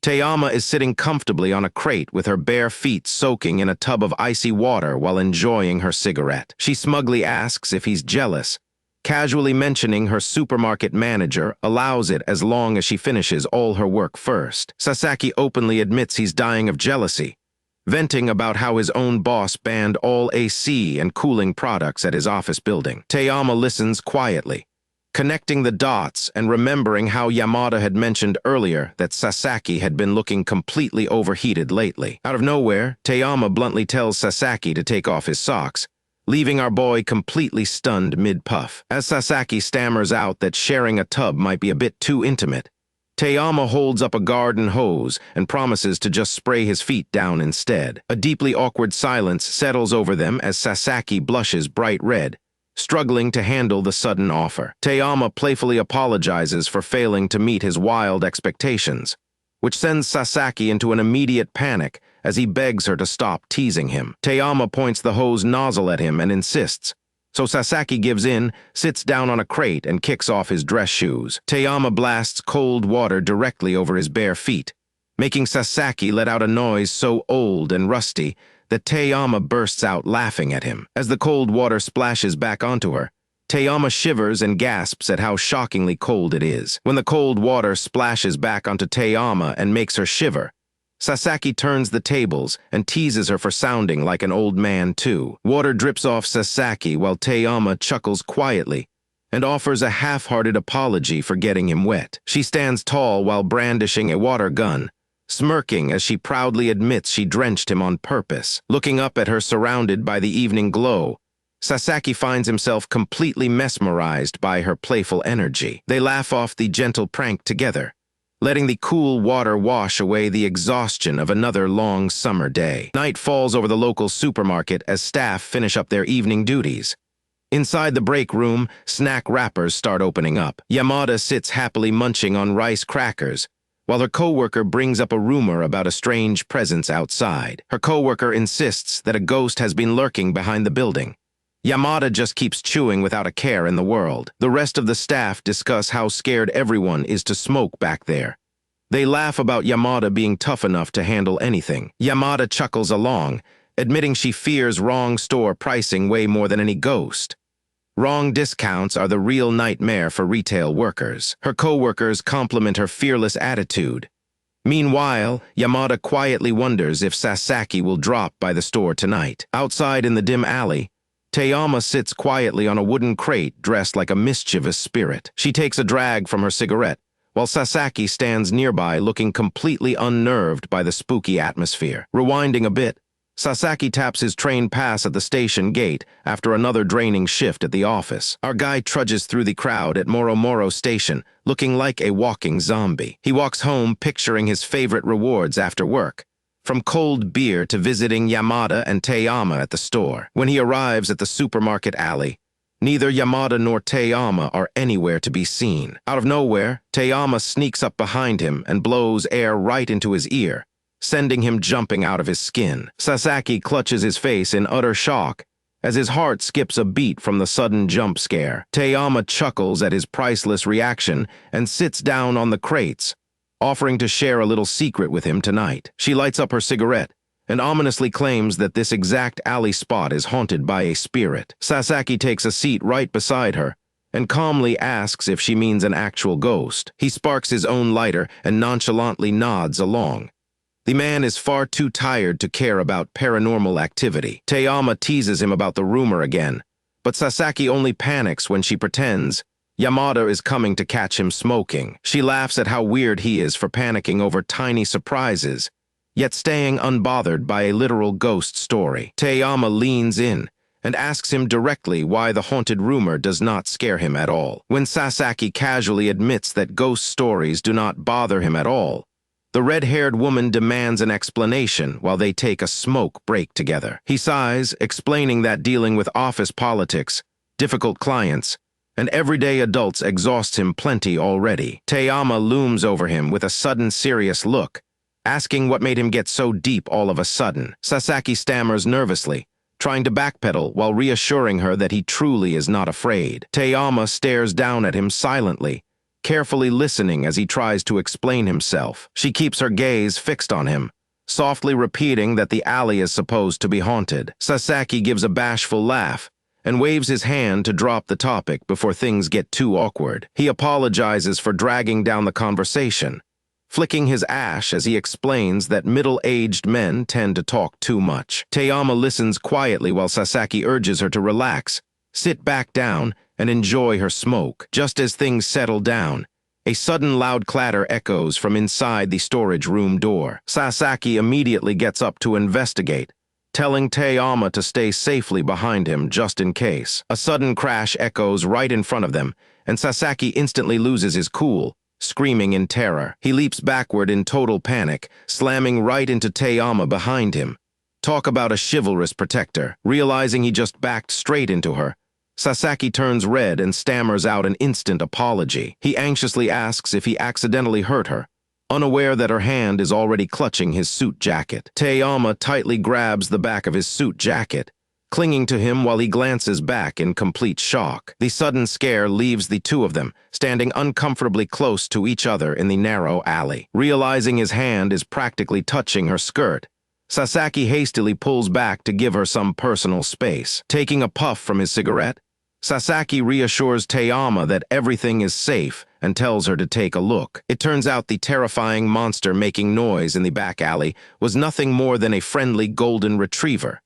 [SPEAKER 1] Teyama is sitting comfortably on a crate with her bare feet soaking in a tub of icy water while enjoying her cigarette. She smugly asks if he's jealous, casually mentioning her supermarket manager allows it as long as she finishes all her work first. Sasaki openly admits he's dying of jealousy, venting about how his own boss banned all AC and cooling products at his office building. Teyama listens quietly, connecting the dots and remembering how Yamada had mentioned earlier that Sasaki had been looking completely overheated lately. Out of nowhere, Teyama bluntly tells Sasaki to take off his socks, leaving our boy completely stunned mid-puff. As Sasaki stammers out that sharing a tub might be a bit too intimate, Teyama holds up a garden hose and promises to just spray his feet down instead. A deeply awkward silence settles over them as Sasaki blushes bright red, struggling to handle the sudden offer. Teyama playfully apologizes for failing to meet his wild expectations, which sends Sasaki into an immediate panic as he begs her to stop teasing him. Teyama points the hose nozzle at him and insists, so Sasaki gives in, sits down on a crate, and kicks off his dress shoes. Teyama blasts cold water directly over his bare feet, making Sasaki let out a noise so old and rusty that Teyama bursts out laughing at him. As the cold water splashes back onto her, Teyama shivers and gasps at how shockingly cold it is. When the cold water splashes back onto Teyama and makes her shiver, Sasaki turns the tables and teases her for sounding like an old man too. Water drips off Sasaki while Teyama chuckles quietly and offers a half-hearted apology for getting him wet. She stands tall while brandishing a water gun, smirking as she proudly admits she drenched him on purpose. Looking up at her surrounded by the evening glow, Sasaki finds himself completely mesmerized by her playful energy. They laugh off the gentle prank together, letting the cool water wash away the exhaustion of another long summer day. Night falls over the local supermarket as staff finish up their evening duties. Inside the break room, snack wrappers start opening up. Yamada sits happily munching on rice crackers, while her coworker brings up a rumor about a strange presence outside. Her coworker insists that a ghost has been lurking behind the building. Yamada just keeps chewing without a care in the world. The rest of the staff discuss how scared everyone is to smoke back there. They laugh about Yamada being tough enough to handle anything. Yamada chuckles along, admitting she fears wrong store pricing way more than any ghost. Wrong discounts are the real nightmare for retail workers. Her coworkers compliment her fearless attitude. Meanwhile, Yamada quietly wonders if Sasaki will drop by the store tonight. Outside in the dim alley, Teyama sits quietly on a wooden crate dressed like a mischievous spirit. She takes a drag from her cigarette, while Sasaki stands nearby looking completely unnerved by the spooky atmosphere. Rewinding a bit, Sasaki taps his train pass at the station gate after another draining shift at the office. Our guy trudges through the crowd at Moromoro Station, looking like a walking zombie. He walks home picturing his favorite rewards after work, from cold beer to visiting Yamada and Teyama at the store. When he arrives at the supermarket alley, neither Yamada nor Teyama are anywhere to be seen. Out of nowhere, Teyama sneaks up behind him and blows air right into his ear, sending him jumping out of his skin. Sasaki clutches his face in utter shock as his heart skips a beat from the sudden jump scare. Teyama chuckles at his priceless reaction and sits down on the crates, offering to share a little secret with him tonight. She lights up her cigarette and ominously claims that this exact alley spot is haunted by a spirit. Sasaki takes a seat right beside her and calmly asks if she means an actual ghost. He sparks his own lighter and nonchalantly nods along. The man is far too tired to care about paranormal activity. Teyama teases him about the rumor again, but Sasaki only panics when she pretends Yamada is coming to catch him smoking. She laughs at how weird he is for panicking over tiny surprises, yet staying unbothered by a literal ghost story. Teyama leans in and asks him directly why the haunted rumor does not scare him at all. When Sasaki casually admits that ghost stories do not bother him at all, the red-haired woman demands an explanation while they take a smoke break together. He sighs, explaining that dealing with office politics, difficult clients, and everyday adults exhausts him plenty already. Teyama looms over him with a sudden serious look, asking what made him get so deep all of a sudden. Sasaki stammers nervously, trying to backpedal while reassuring her that he truly is not afraid. Teyama stares down at him silently, carefully listening as he tries to explain himself. She keeps her gaze fixed on him, softly repeating that the alley is supposed to be haunted. Sasaki gives a bashful laugh and waves his hand to drop the topic before things get too awkward. He apologizes for dragging down the conversation, flicking his ash as he explains that middle-aged men tend to talk too much. Teyama listens quietly while Sasaki urges her to relax, sit back down, and enjoy her smoke. Just as things settle down, a sudden loud clatter echoes from inside the storage room door. Sasaki immediately gets up to investigate, telling Teyama to stay safely behind him just in case. A sudden crash echoes right in front of them, and Sasaki instantly loses his cool, screaming in terror. He leaps backward in total panic, slamming right into Teyama behind him. Talk about a chivalrous protector. Realizing he just backed straight into her, Sasaki turns red and stammers out an instant apology. He anxiously asks if he accidentally hurt her, unaware that her hand is already clutching his suit jacket. Teyama tightly grabs the back of his suit jacket, clinging to him while he glances back in complete shock. The sudden scare leaves the two of them standing uncomfortably close to each other in the narrow alley. Realizing his hand is practically touching her skirt, Sasaki hastily pulls back to give her some personal space. Taking a puff from his cigarette, Sasaki reassures Teyama that everything is safe and tells her to take a look. It turns out the terrifying monster making noise in the back alley was nothing more than a friendly golden retriever.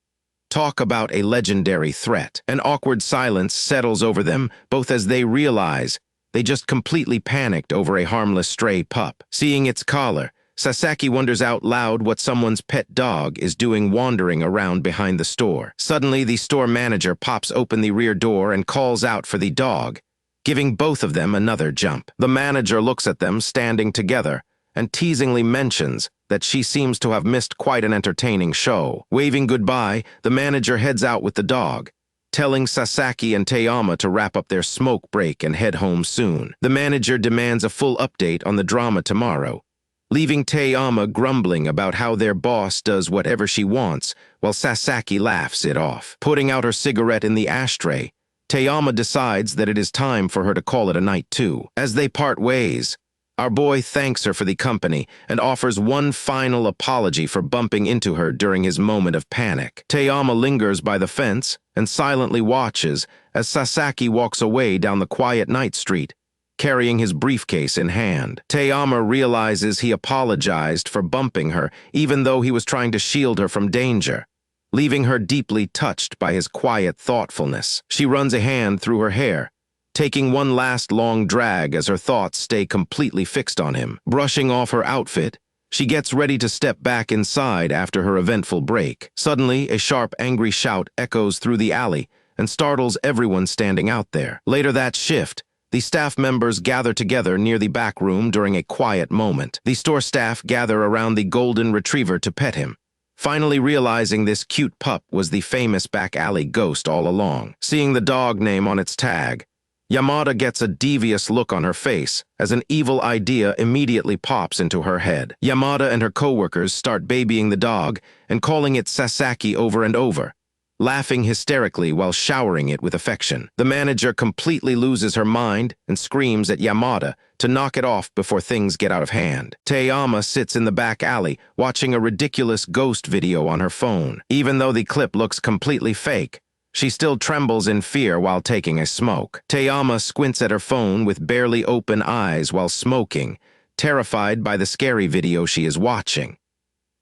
[SPEAKER 1] Talk about a legendary threat. An awkward silence settles over them, both as they realize they just completely panicked over a harmless stray pup. Seeing its collar, Sasaki wonders out loud what someone's pet dog is doing wandering around behind the store. Suddenly, the store manager pops open the rear door and calls out for the dog, giving both of them another jump. The manager looks at them standing together and teasingly mentions that she seems to have missed quite an entertaining show. Waving goodbye, the manager heads out with the dog, telling Sasaki and Teyama to wrap up their smoke break and head home soon. The manager demands a full update on the drama tomorrow, leaving Taeyama grumbling about how their boss does whatever she wants, while Sasaki laughs it off. Putting out her cigarette in the ashtray, Taeyama decides that it is time for her to call it a night too. As they part ways, our boy thanks her for the company and offers one final apology for bumping into her during his moment of panic. Taeyama lingers by the fence and silently watches as Sasaki walks away down the quiet night street, carrying his briefcase in hand. Taeyama realizes he apologized for bumping her, even though he was trying to shield her from danger, leaving her deeply touched by his quiet thoughtfulness. She runs a hand through her hair, taking one last long drag as her thoughts stay completely fixed on him. Brushing off her outfit, she gets ready to step back inside after her eventful break. Suddenly, a sharp, angry shout echoes through the alley and startles everyone standing out there. Later that shift, the staff members gather together near the back room during a quiet moment. The store staff gather around the golden retriever to pet him, finally realizing this cute pup was the famous back alley ghost all along. Seeing the dog name on its tag, Yamada gets a devious look on her face as an evil idea immediately pops into her head. Yamada and her coworkers start babying the dog and calling it Sasaki over and over, laughing hysterically while showering it with affection. The manager completely loses her mind and screams at Yamada to knock it off before things get out of hand. Taeyama sits in the back alley watching a ridiculous ghost video on her phone. Even though the clip looks completely fake, she still trembles in fear while taking a smoke. Taeyama squints at her phone with barely open eyes while smoking, terrified by the scary video she is watching.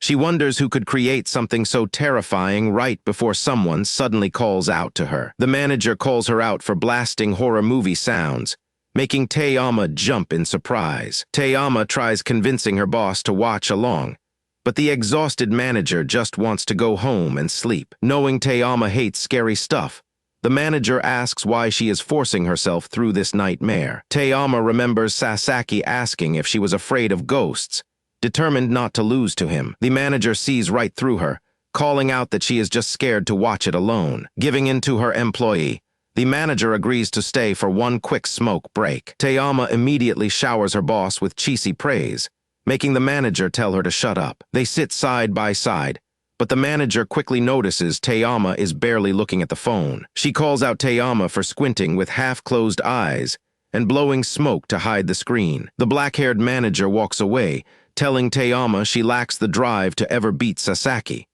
[SPEAKER 1] She wonders who could create something so terrifying right before someone suddenly calls out to her. The manager calls her out for blasting horror movie sounds, making Taeyama jump in surprise. Taeyama tries convincing her boss to watch along, but the exhausted manager just wants to go home and sleep. Knowing Taeyama hates scary stuff, the manager asks why she is forcing herself through this nightmare. Taeyama remembers Sasaki asking if she was afraid of ghosts, determined not to lose to him. The manager sees right through her, calling out that she is just scared to watch it alone. Giving in to her employee, the manager agrees to stay for one quick smoke break. Taeyama immediately showers her boss with cheesy praise, making the manager tell her to shut up. They sit side by side, but the manager quickly notices Taeyama is barely looking at the phone. She calls out Taeyama for squinting with half-closed eyes and blowing smoke to hide the screen. The black-haired manager walks away, telling Taeyama she lacks the drive to ever beat Sasaki.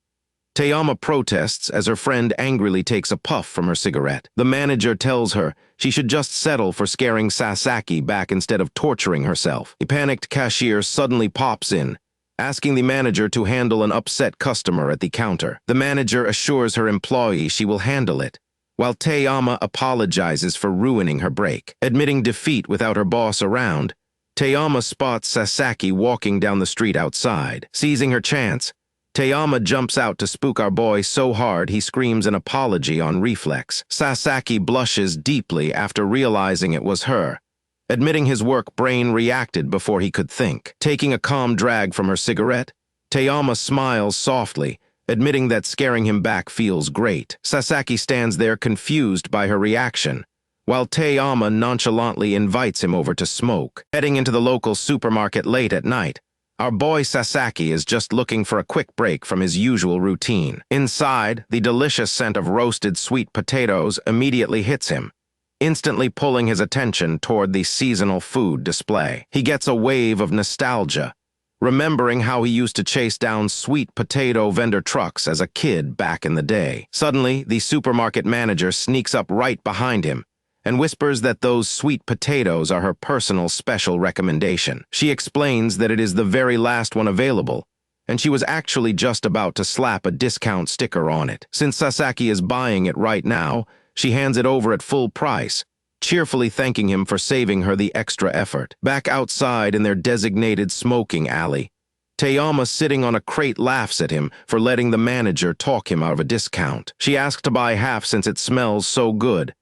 [SPEAKER 1] Taeyama protests as her friend angrily takes a puff from her cigarette. The manager tells her she should just settle for scaring Sasaki back instead of torturing herself. A panicked cashier suddenly pops in, asking the manager to handle an upset customer at the counter. The manager assures her employee she will handle it, while Taeyama apologizes for ruining her break. Admitting defeat without her boss around, Taeyama spots Sasaki walking down the street outside. Seizing her chance, Taeyama jumps out to spook our boy so hard he screams an apology on reflex. Sasaki blushes deeply after realizing it was her. Admitting his work brain reacted before he could think. Taking a calm drag from her cigarette, Taeyama smiles softly, admitting that scaring him back feels great. Sasaki stands there confused by her reaction, while Taeyama nonchalantly invites him over to smoke. Heading into the local supermarket late at night, our boy Sasaki is just looking for a quick break from his usual routine. Inside, the delicious scent of roasted sweet potatoes immediately hits him, instantly pulling his attention toward the seasonal food display. He gets a wave of nostalgia, remembering how he used to chase down sweet potato vendor trucks as a kid back in the day. Suddenly, the supermarket manager sneaks up right behind him and whispers that those sweet potatoes are her personal special recommendation. She explains that it is the very last one available, and she was actually just about to slap a discount sticker on it. Since Sasaki is buying it right now, she hands it over at full price, cheerfully thanking him for saving her the extra effort. Back outside in their designated smoking alley, Taeyama sitting on a crate laughs at him for letting the manager talk him out of a discount. She asks to buy half since it smells so good,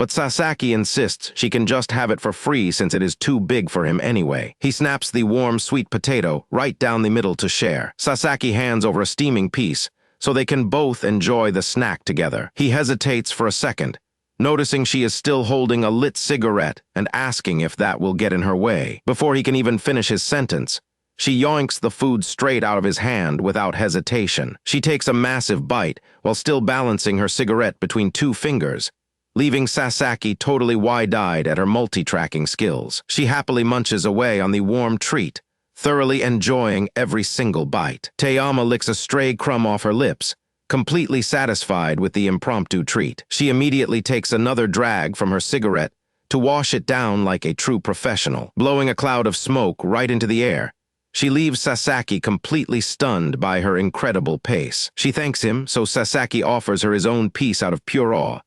[SPEAKER 1] but Sasaki insists she can just have it for free since it is too big for him anyway. He snaps the warm sweet potato right down the middle to share. Sasaki hands over a steaming piece so they can both enjoy the snack together. He hesitates for a second, noticing she is still holding a lit cigarette and asking if that will get in her way. Before he can even finish his sentence, She yoinks the food straight out of his hand without hesitation. She takes a massive bite while still balancing her cigarette between two fingers, leaving Sasaki totally wide-eyed at her multi-tracking skills. She happily munches away on the warm treat, thoroughly enjoying every single bite. Taeyama licks a stray crumb off her lips, completely satisfied with the impromptu treat. She immediately takes another drag from her cigarette to wash it down like a true professional, blowing a cloud of smoke right into the air. She leaves Sasaki completely stunned by her incredible pace. She thanks him, so Sasaki offers her his own piece out of pure awe.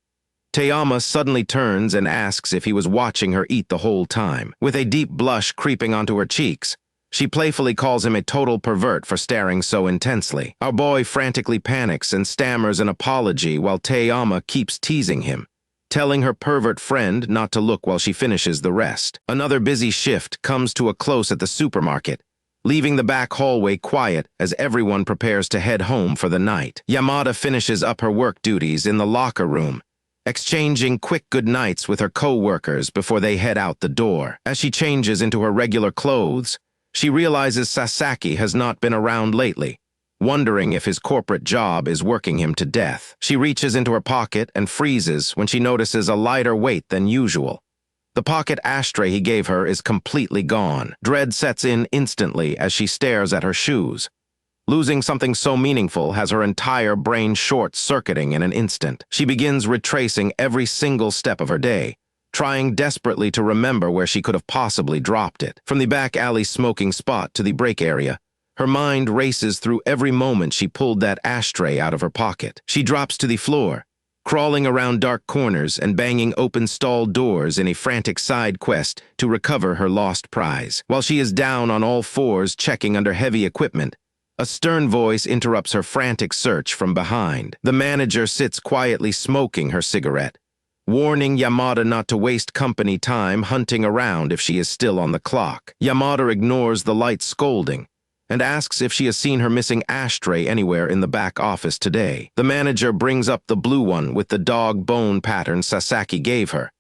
[SPEAKER 1] Taeyama suddenly turns and asks if he was watching her eat the whole time. With a deep blush creeping onto her cheeks, she playfully calls him a total pervert for staring so intensely. Our boy frantically panics and stammers an apology while Taeyama keeps teasing him, telling her pervert friend not to look while she finishes the rest. Another busy shift comes to a close at the supermarket, leaving the back hallway quiet as everyone prepares to head home for the night. Yamada finishes up her work duties in the locker room, exchanging quick goodnights with her co-workers before they head out the door. As she changes into her regular clothes, she realizes Sasaki has not been around lately, wondering if his corporate job is working him to death. She reaches into her pocket and freezes when she notices a lighter weight than usual. The pocket ashtray he gave her is completely gone. Dread sets in instantly as she stares at her shoes. Losing something so meaningful has her entire brain short-circuiting in an instant. She begins retracing every single step of her day, trying desperately to remember where she could have possibly dropped it. From the back alley smoking spot to the break area, her mind races through every moment she pulled that ashtray out of her pocket. She drops to the floor, crawling around dark corners and banging open stall doors in a frantic side quest to recover her lost prize. While she is down on all fours checking under heavy equipment, a stern voice interrupts her frantic search from behind. The manager sits quietly smoking her cigarette, warning Yamada not to waste company time hunting around if she is still on the clock. Yamada ignores the light scolding and asks if she has seen her missing ashtray anywhere in the back office today. The manager brings up the blue one with the dog bone pattern Sasaki gave her,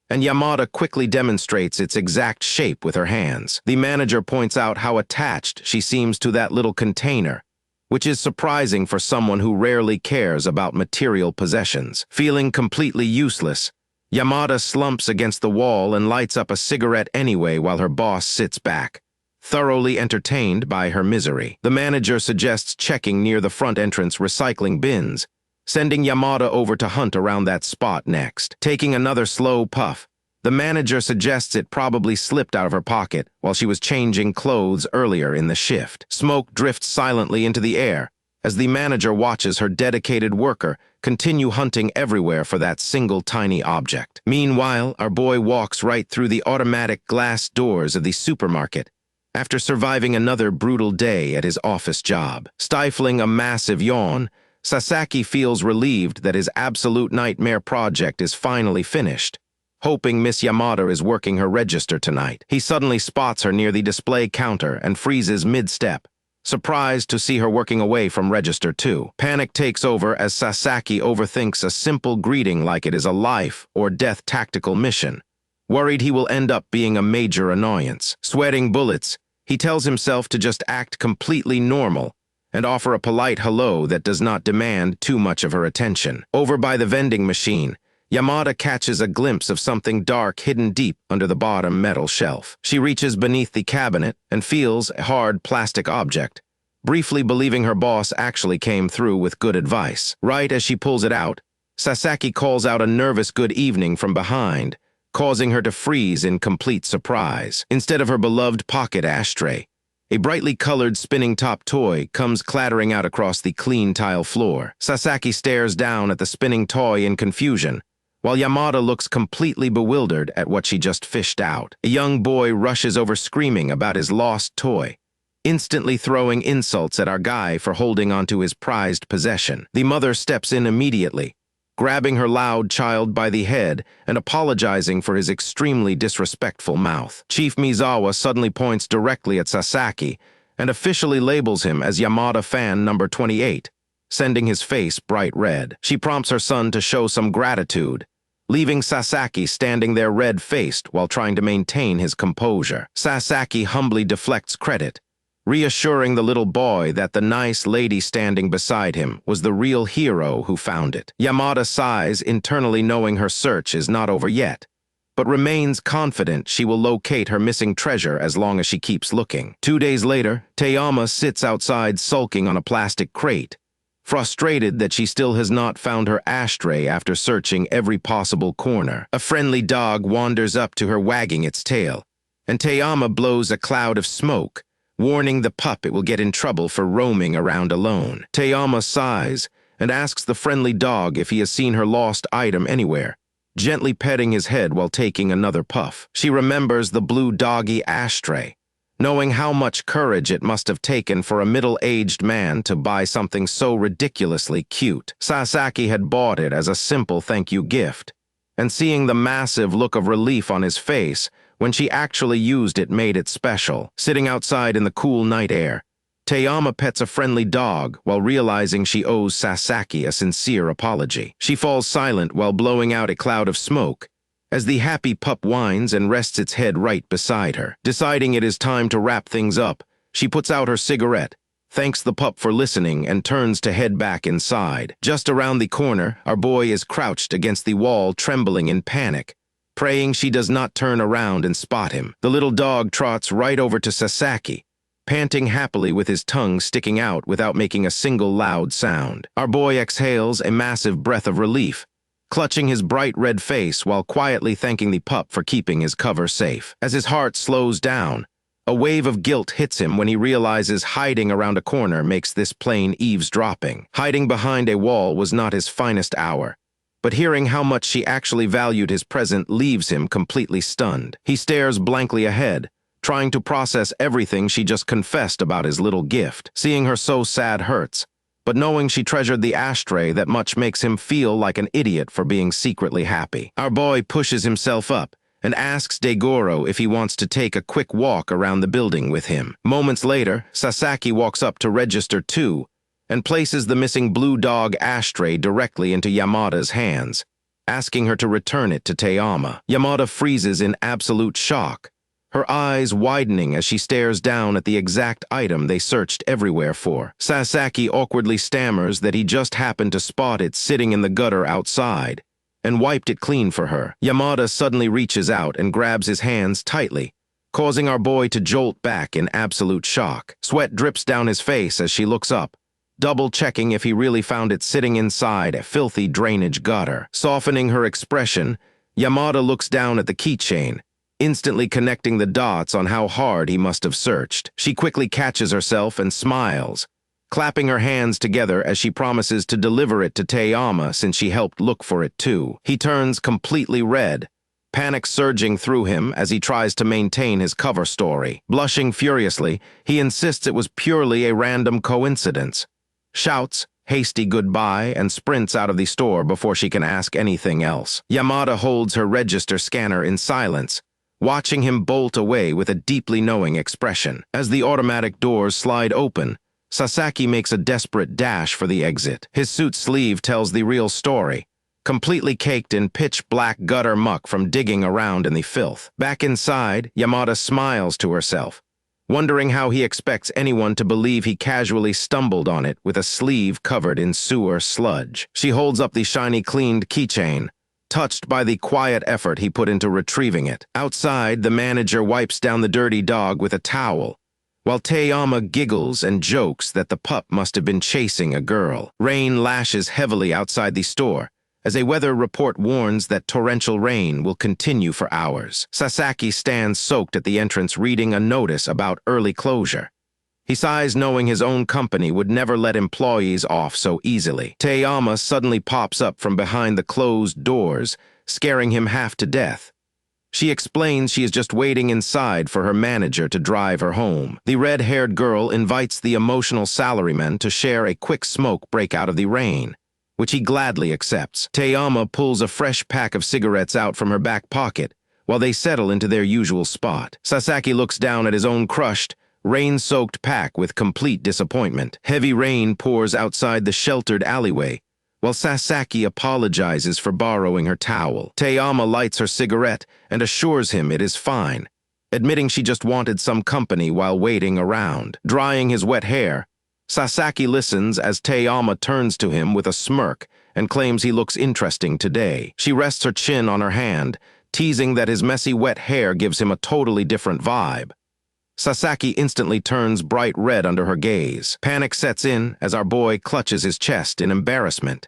[SPEAKER 1] and Yamada quickly demonstrates its exact shape with her hands. The manager points out how attached she seems to that little container, which is surprising for someone who rarely cares about material possessions. Feeling completely useless, Yamada slumps against the wall and lights up a cigarette anyway while her boss sits back, thoroughly entertained by her misery. The manager suggests checking near the front entrance recycling bins, sending Yamada over to hunt around that spot next. Taking another slow puff, the manager suggests it probably slipped out of her pocket while she was changing clothes earlier in the shift. Smoke drifts silently into the air as the manager watches her dedicated worker continue hunting everywhere for that single tiny object. Meanwhile, our boy walks right through the automatic glass doors of the supermarket after surviving another brutal day at his office job. Stifling a massive yawn, Sasaki feels relieved that his absolute nightmare project is finally finished. Hoping Miss Yamada is working her register tonight, he suddenly spots her near the display counter and freezes mid-step, surprised to see her working away from register 2. Panic takes over as Sasaki overthinks a simple greeting like it is a life or death tactical mission, worried he will end up being a major annoyance. Sweating bullets, he tells himself to just act completely normal and offer a polite hello that does not demand too much of her attention. Over by the vending machine, Yamada catches a glimpse of something dark hidden deep under the bottom metal shelf. She reaches beneath the cabinet and feels a hard plastic object, briefly believing her boss actually came through with good advice. Right as she pulls it out, Sasaki calls out a nervous good evening from behind, causing her to freeze in complete surprise. Instead of her beloved pocket ashtray, a brightly colored spinning top toy comes clattering out across the clean tile floor. Sasaki stares down at the spinning toy in confusion, while Yamada looks completely bewildered at what she just fished out. A young boy rushes over screaming about his lost toy, instantly throwing insults at our guy for holding onto his prized possession. The mother steps in immediately, grabbing her loud child by the head and apologizing for his extremely disrespectful mouth. Chief Mizawa suddenly points directly at Sasaki and officially labels him as Yamada fan number 28, sending his face bright red. She prompts her son to show some gratitude, leaving Sasaki standing there red-faced while trying to maintain his composure. Sasaki humbly deflects credit, reassuring the little boy that the nice lady standing beside him was the real hero who found it. Yamada sighs, internally knowing her search is not over yet, but remains confident she will locate her missing treasure as long as she keeps looking. 2 days later, Teyama sits outside sulking on a plastic crate, frustrated that she still has not found her ashtray after searching every possible corner. A friendly dog wanders up to her wagging its tail, and Teyama blows a cloud of smoke, warning the pup it will get in trouble for roaming around alone. Teyama sighs and asks the friendly dog if he has seen her lost item anywhere, gently petting his head while taking another puff. She remembers the blue doggy ashtray, knowing how much courage it must have taken for a middle-aged man to buy something so ridiculously cute. Sasaki had bought it as a simple thank-you gift, and seeing the massive look of relief on his face when she actually used it made it special. Sitting outside in the cool night air, Teyama pets a friendly dog while realizing she owes Sasaki a sincere apology. She falls silent while blowing out a cloud of smoke, as the happy pup whines and rests its head right beside her. Deciding it is time to wrap things up, she puts out her cigarette, thanks the pup for listening, and turns to head back inside. Just around the corner, our boy is crouched against the wall, trembling in panic, praying she does not turn around and spot him. The little dog trots right over to Sasaki, panting happily with his tongue sticking out without making a single loud sound. Our boy exhales a massive breath of relief, clutching his bright red face while quietly thanking the pup for keeping his cover safe. As his heart slows down, a wave of guilt hits him when he realizes hiding around a corner makes this plain eavesdropping. Hiding behind a wall was not his finest hour, but hearing how much she actually valued his present leaves him completely stunned. He stares blankly ahead, trying to process everything she just confessed about his little gift. Seeing her so sad hurts, but knowing she treasured the ashtray that much makes him feel like an idiot for being secretly happy. Our boy pushes himself up and asks Daigoro if he wants to take a quick walk around the building with him. Moments later, Sasaki walks up to register 2 and places the missing blue dog ashtray directly into Yamada's hands, asking her to return it to Teyama. Yamada freezes in absolute shock, her eyes widening as she stares down at the exact item they searched everywhere for. Sasaki awkwardly stammers that he just happened to spot it sitting in the gutter outside, and wiped it clean for her. Yamada suddenly reaches out and grabs his hands tightly, causing our boy to jolt back in absolute shock. Sweat drips down his face as she looks up, double-checking if he really found it sitting inside a filthy drainage gutter. Softening her expression, Yamada looks down at the keychain, instantly connecting the dots on how hard he must have searched. She quickly catches herself and smiles, clapping her hands together as she promises to deliver it to Teyama since she helped look for it too. He turns completely red, panic surging through him as he tries to maintain his cover story. Blushing furiously, he insists it was purely a random coincidence, shouts hasty goodbye, and sprints out of the store before she can ask anything else. Yamada holds her register scanner in silence, watching him bolt away with a deeply knowing expression. As the automatic doors slide open, Sasaki makes a desperate dash for the exit. His suit sleeve tells the real story, completely caked in pitch-black gutter muck from digging around in the filth. Back inside, Yamada smiles to herself, wondering how he expects anyone to believe he casually stumbled on it with a sleeve covered in sewer sludge. She holds up the shiny cleaned keychain, touched by the quiet effort he put into retrieving it. Outside, the manager wipes down the dirty dog with a towel, while Teyama giggles and jokes that the pup must have been chasing a girl. Rain lashes heavily outside the store, as a weather report warns that torrential rain will continue for hours. Sasaki stands soaked at the entrance reading a notice about early closure. He sighs knowing his own company would never let employees off so easily. Teyama suddenly pops up from behind the closed doors, scaring him half to death. She explains she is just waiting inside for her manager to drive her home. The red-haired girl invites the emotional salaryman to share a quick smoke break out of the rain, which he gladly accepts. Teyama pulls a fresh pack of cigarettes out from her back pocket while they settle into their usual spot. Sasaki looks down at his own crushed, rain-soaked pack with complete disappointment. Heavy rain pours outside the sheltered alleyway, while Sasaki apologizes for borrowing her towel. Teyama lights her cigarette and assures him it is fine, admitting she just wanted some company while waiting around. Drying his wet hair, Sasaki listens as Taeyama turns to him with a smirk and claims he looks interesting today. She rests her chin on her hand, teasing that his messy wet hair gives him a totally different vibe. Sasaki instantly turns bright red under her gaze. Panic sets in as our boy clutches his chest in embarrassment.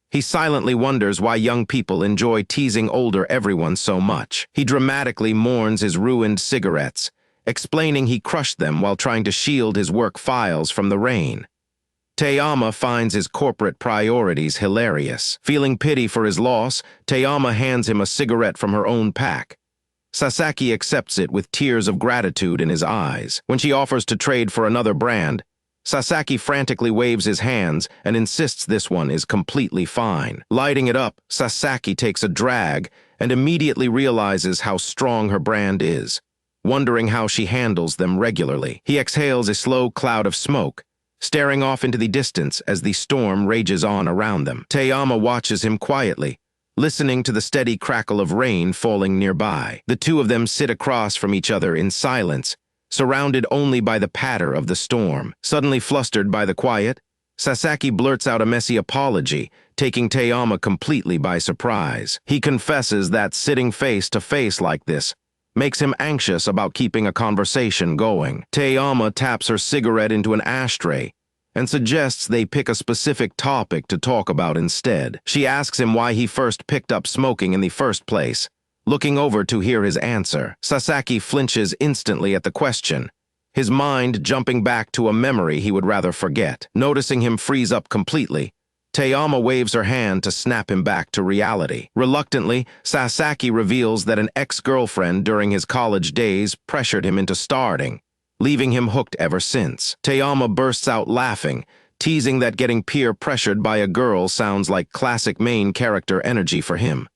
[SPEAKER 1] He silently wonders why young people enjoy teasing older everyone so much. He dramatically mourns his ruined cigarettes, explaining he crushed them while trying to shield his work files from the rain. Taeyama finds his corporate priorities hilarious. Feeling pity for his loss, Taeyama hands him a cigarette from her own pack. Sasaki accepts it with tears of gratitude in his eyes. When she offers to trade for another brand, Sasaki frantically waves his hands and insists this one is completely fine. Lighting it up, Sasaki takes a drag and immediately realizes how strong her brand is, wondering how she handles them regularly. He exhales a slow cloud of smoke, staring off into the distance as the storm rages on around them. Taeyama watches him quietly, listening to the steady crackle of rain falling nearby. The two of them sit across from each other in silence, surrounded only by the patter of the storm. Suddenly flustered by the quiet, Sasaki blurts out a messy apology, taking Taeyama completely by surprise. He confesses that sitting face to face like this makes him anxious about keeping a conversation going. Taeyama taps her cigarette into an ashtray and suggests they pick a specific topic to talk about instead. She asks him why he first picked up smoking in the first place, looking over to hear his answer. Sasaki flinches instantly at the question, his mind jumping back to a memory he would rather forget. Noticing him freeze up completely, Taeyama waves her hand to snap him back to reality. Reluctantly, Sasaki reveals that an ex-girlfriend during his college days pressured him into starting, leaving him hooked ever since. Taeyama bursts out laughing, teasing that getting peer-pressured by a girl sounds like classic main character energy for him.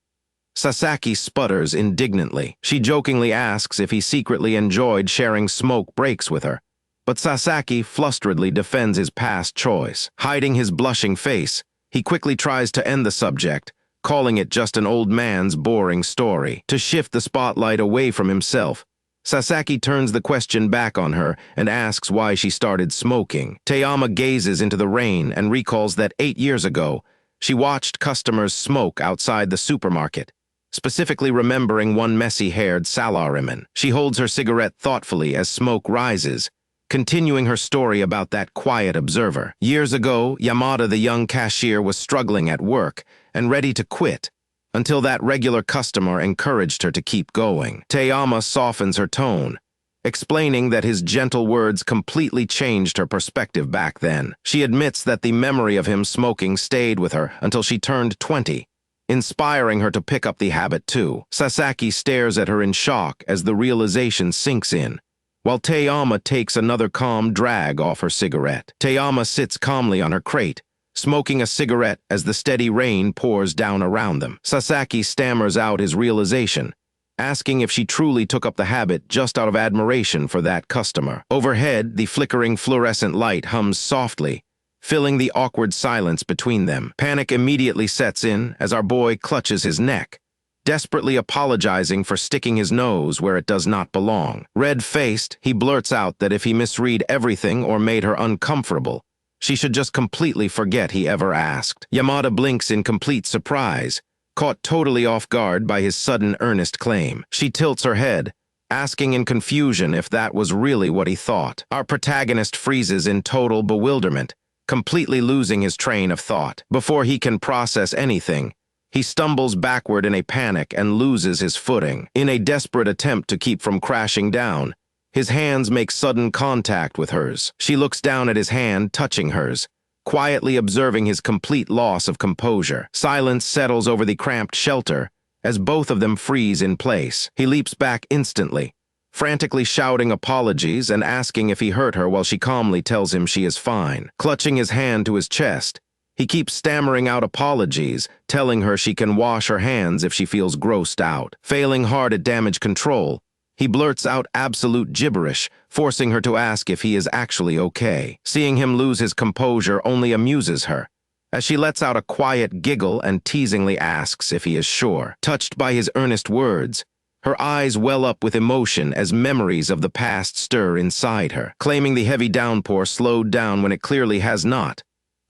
[SPEAKER 1] Sasaki sputters indignantly. She jokingly asks if he secretly enjoyed sharing smoke breaks with her, but Sasaki flusteredly defends his past choice. Hiding his blushing face, he quickly tries to end the subject, calling it just an old man's boring story. To shift the spotlight away from himself, Sasaki turns the question back on her and asks why she started smoking. Taeyama gazes into the rain and recalls that 8 years ago, she watched customers smoke outside the supermarket, specifically remembering one messy-haired salaryman. She holds her cigarette thoughtfully as smoke rises, continuing her story about that quiet observer. Years ago, Yamada the young cashier was struggling at work and ready to quit, until that regular customer encouraged her to keep going. Taeyama softens her tone, explaining that his gentle words completely changed her perspective back then. She admits that the memory of him smoking stayed with her until she turned 20, inspiring her to pick up the habit too. Sasaki stares at her in shock as the realization sinks in, while Taeyama takes another calm drag off her cigarette. Taeyama sits calmly on her crate, smoking a cigarette as the steady rain pours down around them. Sasaki stammers out his realization, asking if she truly took up the habit just out of admiration for that customer. Overhead, the flickering fluorescent light hums softly, filling the awkward silence between them. Panic immediately sets in as our boy clutches his neck, desperately apologizing for sticking his nose where it does not belong. Red-faced, he blurts out that if he misread everything or made her uncomfortable, she should just completely forget he ever asked. Yamada blinks in complete surprise, caught totally off guard by his sudden earnest claim. She tilts her head, asking in confusion if that was really what he thought. Our protagonist freezes in total bewilderment, completely losing his train of thought. Before he can process anything, he stumbles backward in a panic and loses his footing. In a desperate attempt to keep from crashing down, his hands make sudden contact with hers. She looks down at his hand, touching hers, quietly observing his complete loss of composure. Silence settles over the cramped shelter as both of them freeze in place. He leaps back instantly, frantically shouting apologies and asking if he hurt her while she calmly tells him she is fine. Clutching his hand to his chest, he keeps stammering out apologies, telling her she can wash her hands if she feels grossed out. Failing hard at damage control, he blurts out absolute gibberish, forcing her to ask if he is actually okay. Seeing him lose his composure only amuses her, as she lets out a quiet giggle and teasingly asks if he is sure. Touched by his earnest words, Her eyes well up with emotion as memories of the past stir inside her, claiming the heavy downpour slowed down when it clearly has not.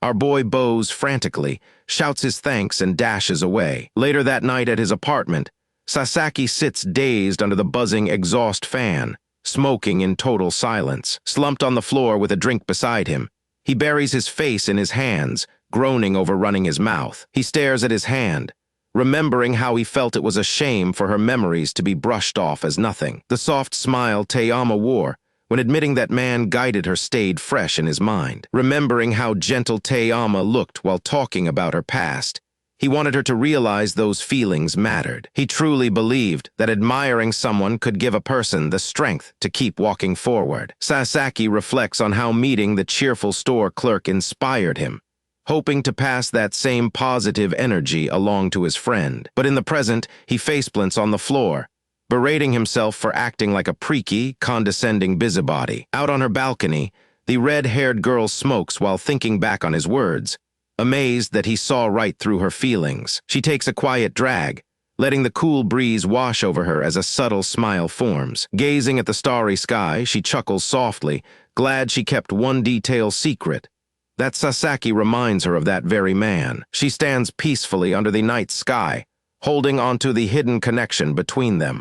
[SPEAKER 1] Our boy bows frantically, shouts his thanks, and dashes away. Later that night at his apartment, Sasaki sits dazed under the buzzing exhaust fan, smoking in total silence. Slumped on the floor with a drink beside him, he buries his face in his hands, groaning over running his mouth. He stares at his hand, remembering how he felt it was a shame for her memories to be brushed off as nothing. The soft smile Te-ama wore when admitting that man guided her stayed fresh in his mind. Remembering how gentle Te-ama looked while talking about her past, he wanted her to realize those feelings mattered. He truly believed that admiring someone could give a person the strength to keep walking forward. Sasaki reflects on how meeting the cheerful store clerk inspired him, hoping to pass that same positive energy along to his friend. But in the present, he faceplants on the floor, berating himself for acting like a preaky, condescending busybody. Out on her balcony, the red-haired girl smokes while thinking back on his words, amazed that he saw right through her feelings. She takes a quiet drag, letting the cool breeze wash over her as a subtle smile forms. Gazing at the starry sky, she chuckles softly, glad she kept one detail secret, that Sasaki reminds her of that very man. She stands peacefully under the night sky, holding onto the hidden connection between them.